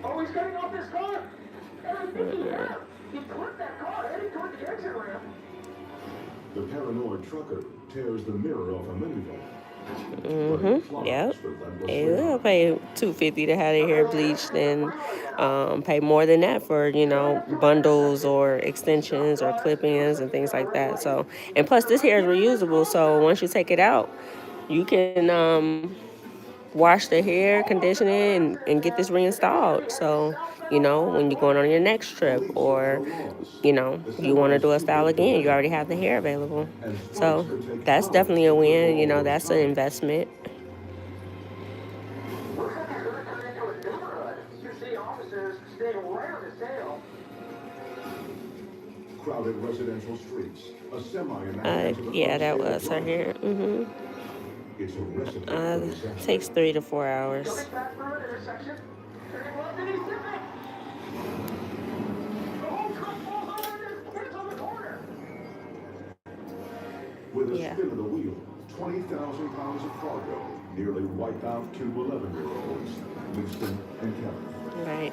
Oh, he's getting off this car! I think he has. He flipped that car heading toward the exit ramp. The paranoid trucker tears the mirror off a minivan. Yep. They will pay $250 to have their hair bleached, and pay more than that for, you know, bundles or extensions or clip-ins and things like that. So, and plus this hair is reusable, so once you take it out, you can wash the hair, condition it, and get this reinstalled. So, you know, when you're going on your next trip, or, you know, you want to do a style again, you already have the hair available. So that's definitely a win. You know, that's an investment. Looks like he's gonna turn into a neighborhood. You see officers staying right on his tail. Crowded residential streets. A semi Yeah, that was her hair. It's a recipe. Takes 3 to 4 hours. Coming back through an intersection. Turning left and he's zipping. The whole truck falls over and there's kids on the corner. With a spin of the wheel, 20,000 pounds of cargo nearly wipe out 2 11-year-olds, Winston and Kevin. Right.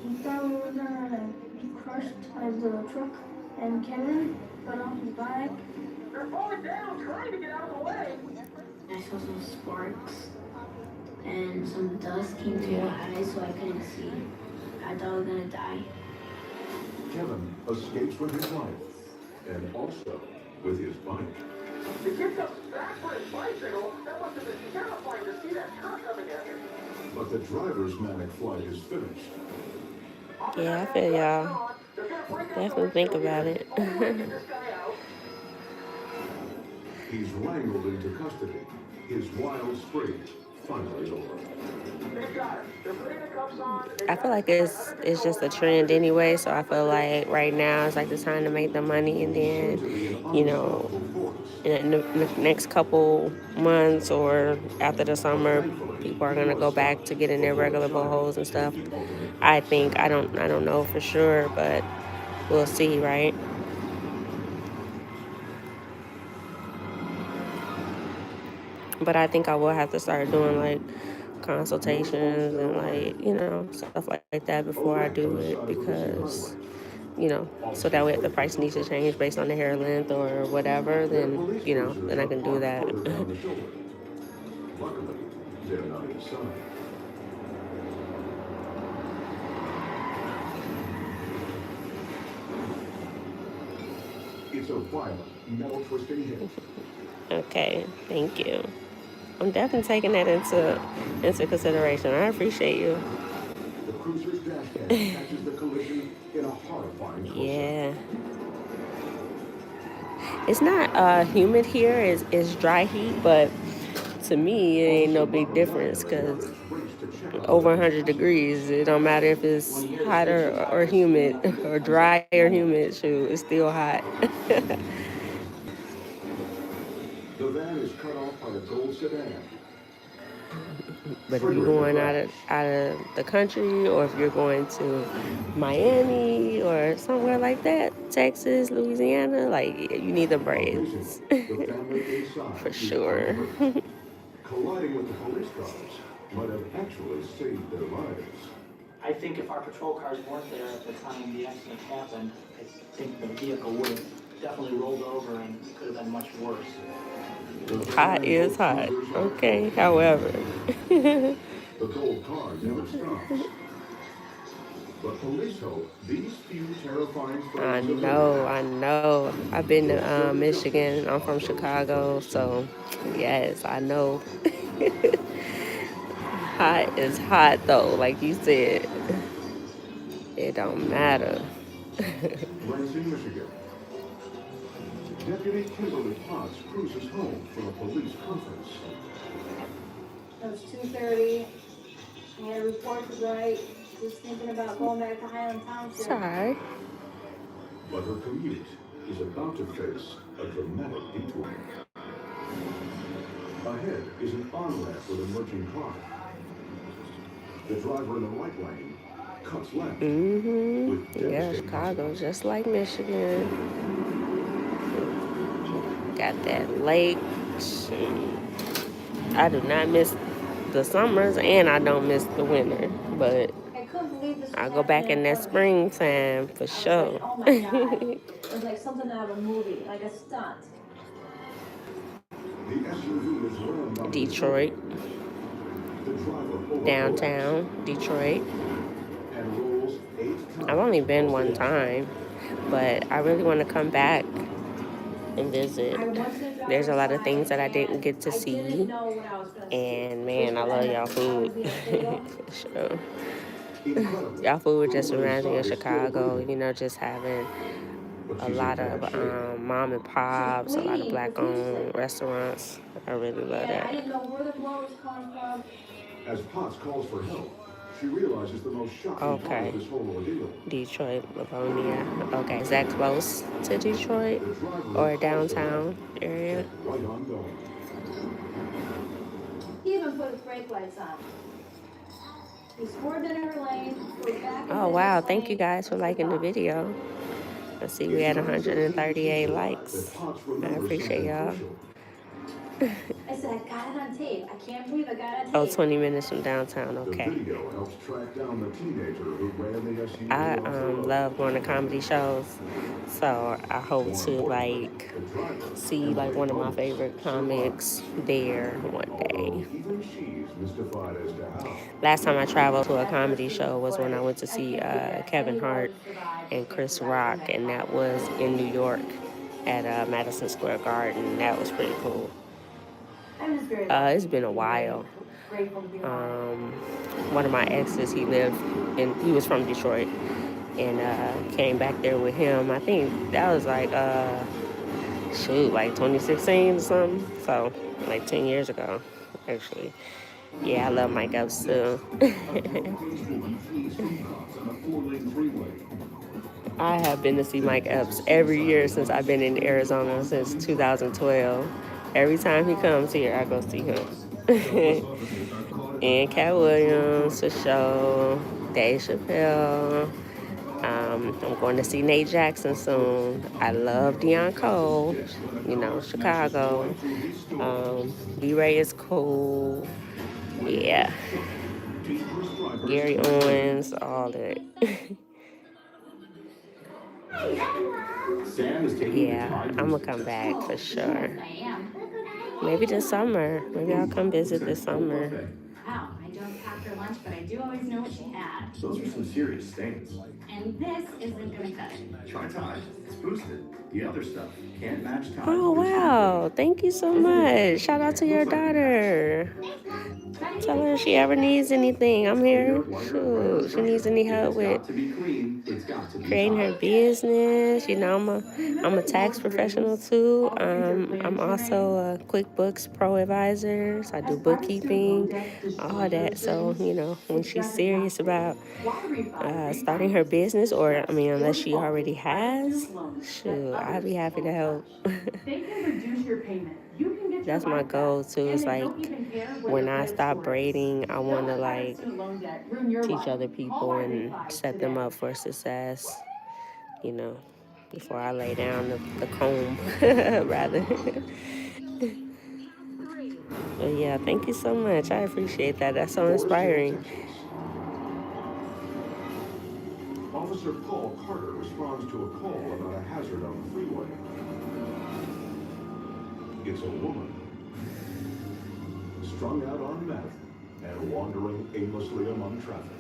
We thought we were gonna be crushed as the truck, and Kevin got off his bike. They're falling down, trying to get out of the way. I saw some sparks, and some dust came to my eyes, so I couldn't see. I thought I was gonna die. Kevin escapes with his life, and also with his bike. The kid comes back for his bicycle. That must have been terrifying to see that truck coming at him. But the driver's manic flight is finished. Yeah, I feel y'all. Definitely think about it. He's wrangled into custody. His wild spree finally over. I feel like it's just a trend anyway, so I feel like right now it's like the time to make the money, and then, you know, in the next couple months or after the summer, people are gonna go back to getting their regular bohos and stuff. I think, I don't know for sure, but we'll see, right? But I think I will have to start doing like consultations and, like, you know, stuff like that before I do it, because, you know, so that way if the price needs to change based on the hair length or whatever, then, you know, then I can do that. Luckily, they're not inside. It's a violent, metal twisting hit. Okay, thank you. I'm definitely taking that into consideration. I appreciate you. The cruiser's dash cam catches the collision in a horrifying close-up. Yeah. It's not humid here. It's dry heat, but to me, it ain't no big difference because over 100 degrees, it don't matter if it's hot or humid or dry or humid. Shoot, it's still hot. The van is cut off by a gold sedan. But if you're going out of the country, or if you're going to Miami or somewhere like that, Texas, Louisiana, like you need the braids for sure. Colliding with the police cars might have actually saved their lives. I think if our patrol cars weren't there at the time the accident happened, I think the vehicle would have definitely rolled over and it could have been much worse. Hot is hot. Okay, however. The gold car never stops. But police hope these few terrifying I know. I've been to Michigan. I'm from Chicago, so yes, I know. Hot is hot though, like you said. It don't matter. Lansing, Michigan. Deputy Kimberly Potts cruises home from a police conference. It was 2:30. I had a report to write. Just thinking about going back to Highland Township. Sorry. But her commute is about to face a dramatic detour. Ahead is an on-ramp with a merging car. The driver in the right lane cuts left. Yeah, Chicago, just like Michigan. Got that lake. I do not miss the summers, and I don't miss the winter, but I'll go back in that springtime for sure. Oh my God. It was like something out of a movie, like a stunt. Detroit. Downtown Detroit. I've only been one time, but I really want to come back and visit. There's a lot of things that I didn't get to see, and man, I love y'all food. Sure. Y'all food just reminds me of Chicago, you know, just having a lot of mom and pops, a lot of black owned restaurants. I really love that. I didn't know where the blow was coming from. As Potts calls for help, she realizes the most shocking part of this whole ordeal. Detroit, Livonia. Okay, is that close to Detroit or downtown area? Right on going. He even put his brake lights on. He swerved in her lane. Oh wow, thank you guys for liking the video. Let's see, we had 138 likes. I appreciate y'all. I said, I got it on tape. I can't believe I got it on tape. Oh, 20 minutes from downtown, okay. The video helps track down the teenager who ran the SUV. I love going to comedy shows, so I hope to like see like one of my favorite comics there one day. Last time I traveled to a comedy show was when I went to see Kevin Hart and Chris Rock, and that was in New York at Madison Square Garden. That was pretty cool. It's been a while. One of my exes, he was from Detroit, and came back there with him. I think that was like, like 2016 or something. So, like 10 years ago, actually. Yeah, I love Mike Epps too. I have been to see Mike Epps every year since I've been in Arizona, since 2012. Every time he comes here, I go see him. And Cat Williams, for sure. Dave Chappelle. I'm going to see Nate Jackson soon. I love Deion Cole, you know, Chicago. B-Ray is cool. Yeah. Gary Owens, all that. Yeah, I'm gonna come back for sure. Maybe this summer. Maybe I'll come visit this summer. Wow, I don't pack her lunch, but I do always know what she had. Those are some serious stains. And this isn't gonna cut it. Try Tide. It's boosted. The other stuff can't match time. Oh, wow. Thank you so much. Shout out to your daughter. Tell her if she ever needs anything, I'm here. Shoot, she needs any help with creating her business. You know, I'm a tax professional too. I'm also a QuickBooks Pro advisor. So I do bookkeeping, all that. So, you know, when she's serious about starting her business, or I mean, unless she already has, shoot, I'd be happy to help. They can reduce your payment. You can get That's my goal too. It's like when I stop braiding, I want to like teach other people and set them up for success, you know, before I lay down the comb, rather. But yeah, thank you so much. I appreciate that. That's so inspiring. Officer Paul Carter responds to a call about a hazard on the freeway. It's a woman strung out on meth and wandering aimlessly among traffic.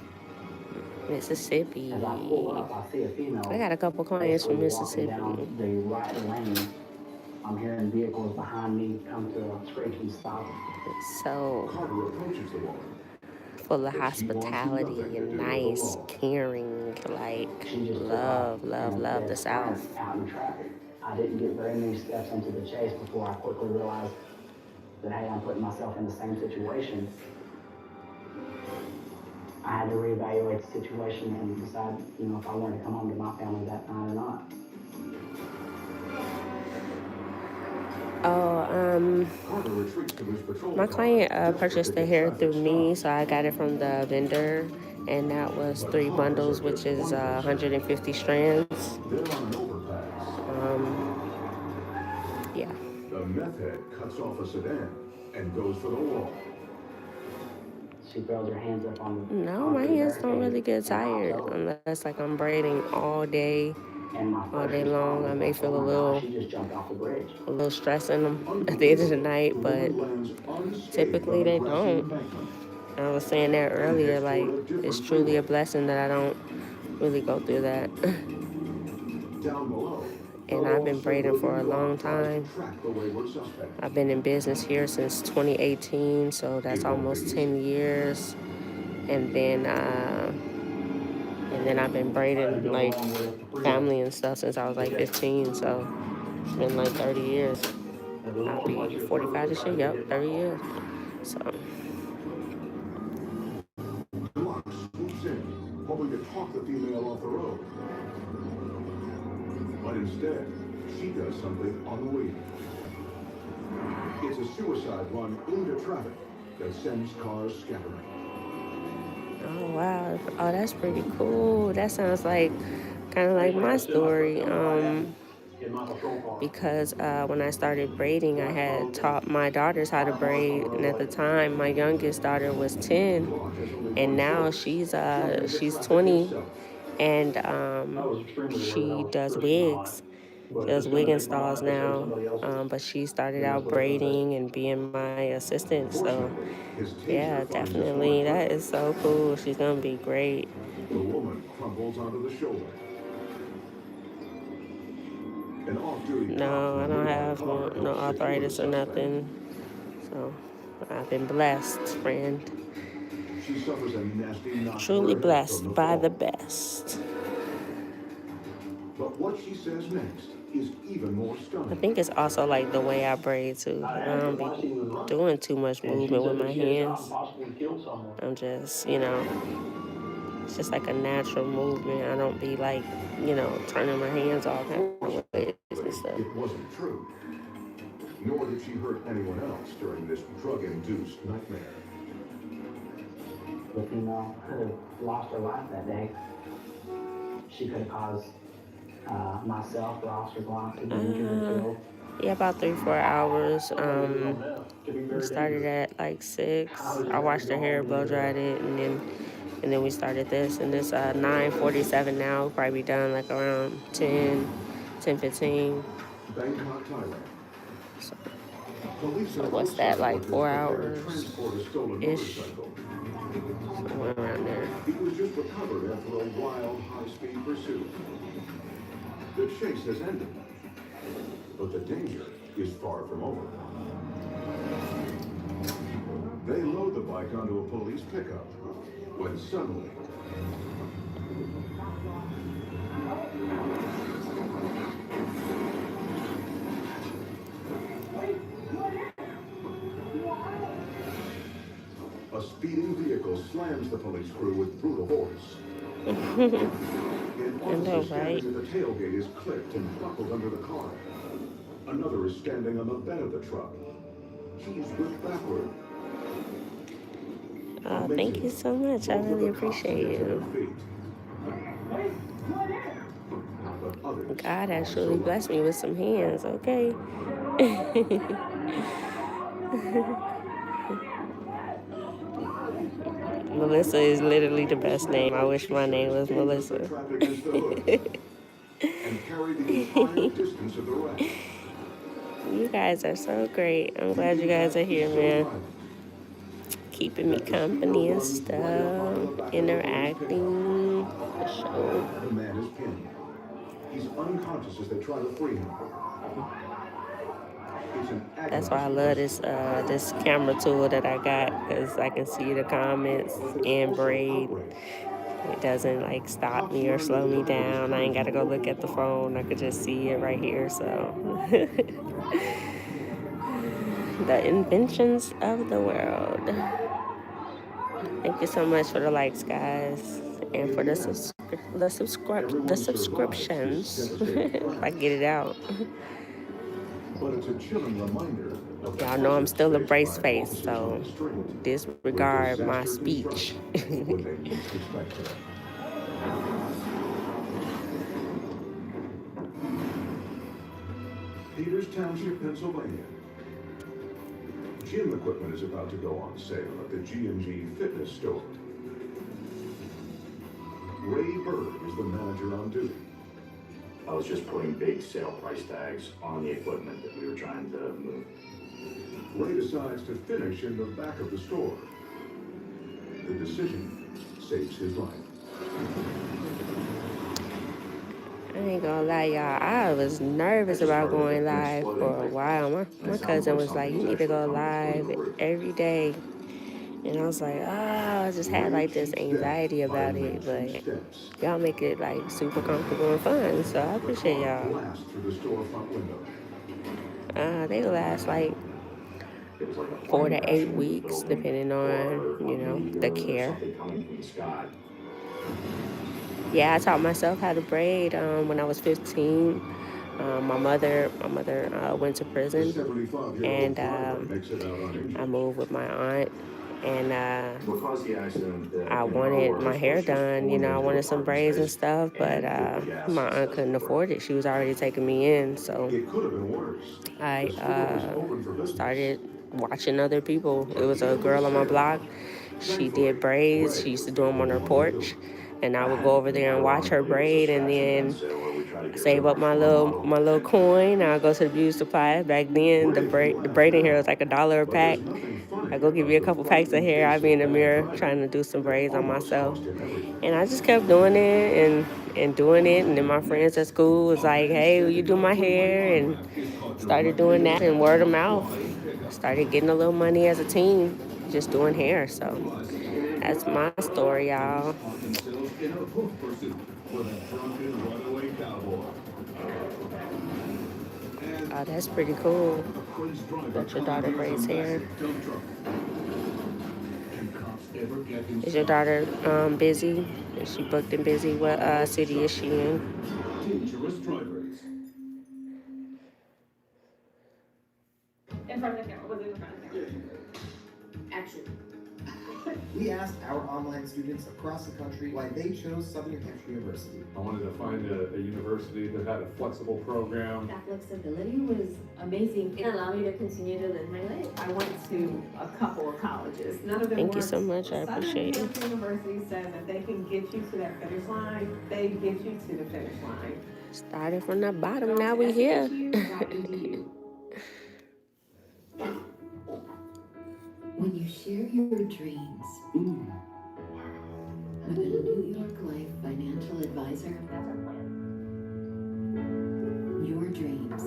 Mississippi. As I pull up, I see a female. I got a couple clients from Mississippi. Down the right lane. I'm hearing vehicles behind me come to a screeching stop. So Carter approaches the woman. Full of hospitality and nice, caring, like love the South. Out in traffic. I didn't get very many steps into the chase before I quickly realized that, hey, I'm putting myself in the same situation. I had to reevaluate the situation and decide, you know, if I wanted to come home to my family that night or not. My client purchased the hair through me, so I got it from the vendor, and that was 3 bundles, which is 150 strands. Yeah. The meth head cuts off a sedan and goes for the wall. She throws her hands up on the... No, my hands don't really get tired unless like I'm braiding all day long. I may feel a little stress in them at the end of the night, but typically they don't. I was saying that earlier, like it's truly a blessing that I don't really go through that. And I've been braiding for a long time. I've been in business here since 2018, so that's almost 10 years. And then I've been braiding like family and stuff since I was like 15, so it's been like 30 years. I'll be 45 this year, yep, 30 years. So. Glock swoops in, hoping to talk the female off the road. But instead, she does something unbelievable. It's a suicide run into traffic that sends cars scattering. Oh, wow. Oh, that's pretty cool. That sounds like kind of like my story. Because when I started braiding, I had taught my daughters how to braid. And at the time, my youngest daughter was 10. And now she's 20. And she does wigs. She does wig installs now. But she started out braiding and being my assistant. So, yeah, definitely. That is so cool. She's going to be great. The woman crumbles onto the shoulder. No, I don't have no arthritis or nothing. So, I've been blessed, friend. She suffers a nasty knock. Truly blessed by the best. But what she says next is even more stunning. I think it's also like the way I braid too. I don't be doing too much movement with my hands. I'm just, you know, it's just like a natural movement. I don't be like, you know, turning my hands all kind of ways and stuff. It wasn't true. Nor did she hurt anyone else during this drug-induced nightmare. The female could have lost her life that day. She could have caused myself or Officer Blanc to be injured or killed. Yeah, about 3-4 hours. We started at like 6. I washed her hair, blow dried it, and then we started this. And it's 9:47 now. We'll probably be done like around 10:15. Bangkok, Thailand. So what's that, like 4 hours ish? Somewhere around there. It was just recovered after a wild, high-speed pursuit. The chase has ended, But the danger is far from over. They load the bike onto a police pickup when suddenly a speeding vehicle slams the police crew with brutal force. An officer standing at the tailgate is clipped and buckled under the car. Another is standing on the bed of the truck. He's whipped backward. Thank you so much. I really appreciate you. God actually blessed me with some hands, okay? Melissa is literally the best name. I wish my name was Melissa. You guys are so great. I'm glad you guys are here, man. Keeping me company and stuff. Interacting. For sure. The man is pinned. He's unconscious as they try to free him. That's why I love this this camera tool that I got, because I can see the comments and Braid. It doesn't like stop me or slow me down. I ain't got to go look at the phone. I could just see it right here. So the inventions of the world. Thank you so much for the likes, guys, and for the subscriptions. If I get it out. But it's a chilling reminder. Y'all know I'm still a brace face, so disregard my speech. Peters Township, Pennsylvania. Gym equipment is about to go on sale at the G&G Fitness store. Ray Bird is the manager on duty. I was just putting big sale price tags on the equipment that we were trying to move. Ray decides to finish in the back of the store. The decision saves his life. I ain't gonna lie, y'all. I was nervous about going live for a while. My cousin was like, you need to go live every day. And I was like, I just had like this anxiety about it, but y'all make it like super comfortable and fun, so I appreciate y'all. They last like 4 to 8 weeks, depending on, you know, the care. Yeah, I taught myself how to braid when I was 15. My mother went to prison, and I moved with my aunt. And I wanted my hair done, you know, I wanted some braids and stuff, but my aunt couldn't afford it. She was already taking me in, so I started watching other people. It was a girl on my block. She did braids. She used to do them on her porch, and I would go over there and watch her braid, and then save up my little coin. I'll go to the beauty supply. Back then, the braiding hair was like $1 a pack. I go give you a couple packs of hair. I'd be in the mirror trying to do some braids on myself. And I just kept doing it and doing it. And then my friends at school was like, hey, will you do my hair? And started doing that, and word of mouth. Started getting a little money as a team, just doing hair. So that's my story, y'all. Oh, that's pretty cool. That your daughter braids hair. Is your daughter busy? Is she booked and busy? What city is she in? Dangerous drivers. In front of the camera. Was it in front of the camera? Action. We asked our online students across the country why they chose Southern New Hampshire University. I wanted to find a university that had a flexible program. That flexibility was amazing. It allowed me to continue to live my life. I went to a couple of colleges. None of them Thank you so much. I appreciate it. Southern University says that they can get you to that finish line. They get you to the finish line. Started from the bottom, now we here. When you share your dreams with a New York Life financial advisor, your dreams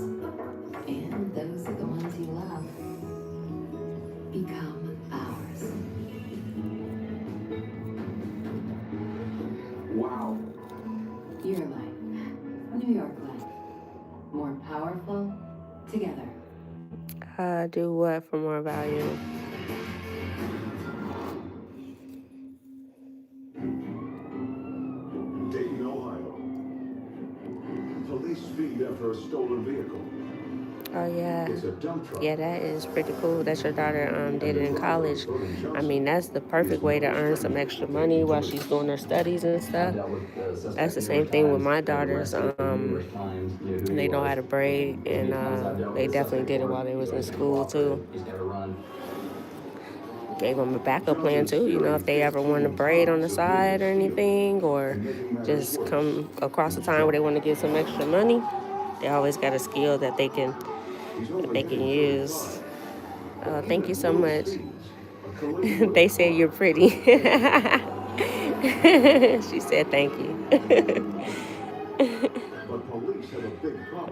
together. Do what for more value? Dayton, Ohio. Police speed after a stolen vehicle. Oh yeah. It's a dump truck. Yeah, that is pretty cool that your daughter did it in college. I mean, that's the perfect way to earn some extra money while she's doing her studies and stuff. That's the same thing with my daughters. They know how to braid, and they definitely did it while they was in school too. Gave them a backup plan too, you know, if they ever want to braid on the side or anything, or just come across a time where they want to get some extra money. They always got a skill that they can use. Thank you so much. They said you're pretty. She said thank you.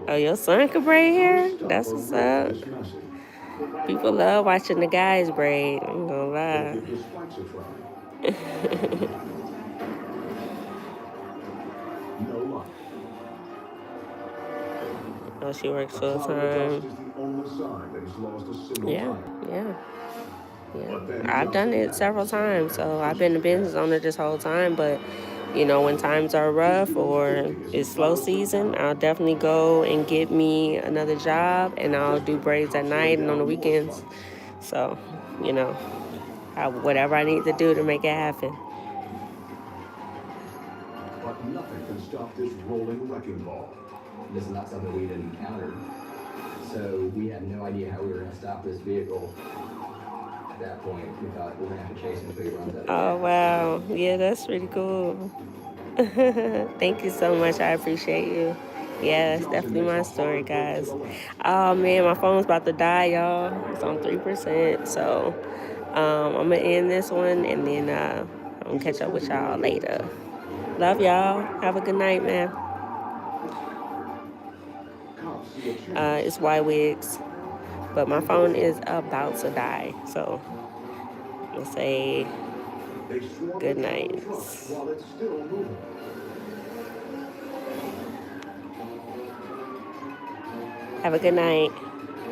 Oh, your son can braid hair? That's what's up. People love watching the guys braid. I'm gonna lie. Oh, she works full time. Yeah. I've done it several times, so I've been a business owner this whole time. But you know, when times are rough or it's slow season, I'll definitely go and get me another job, and I'll do braids at night and on the weekends. So, you know, whatever I need to do to make it happen. But nothing can stop this rolling wrecking ball. This is not something we had encountered. So we had no idea how we were going to stop this vehicle. At that point, we thought we're going to have to chase him until he runs out of gas. Oh, wow. Yeah, that's pretty cool. Thank you so much. I appreciate you. Yeah, that's definitely my story, guys. Oh, man, my phone's about to die, y'all. It's on 3%. So I'm going to end this one, and then I'm going to catch up with y'all later. Love y'all. Have a good night, man. It's Y Wigs, but my phone is about to die, so let's say good night. Have a good night.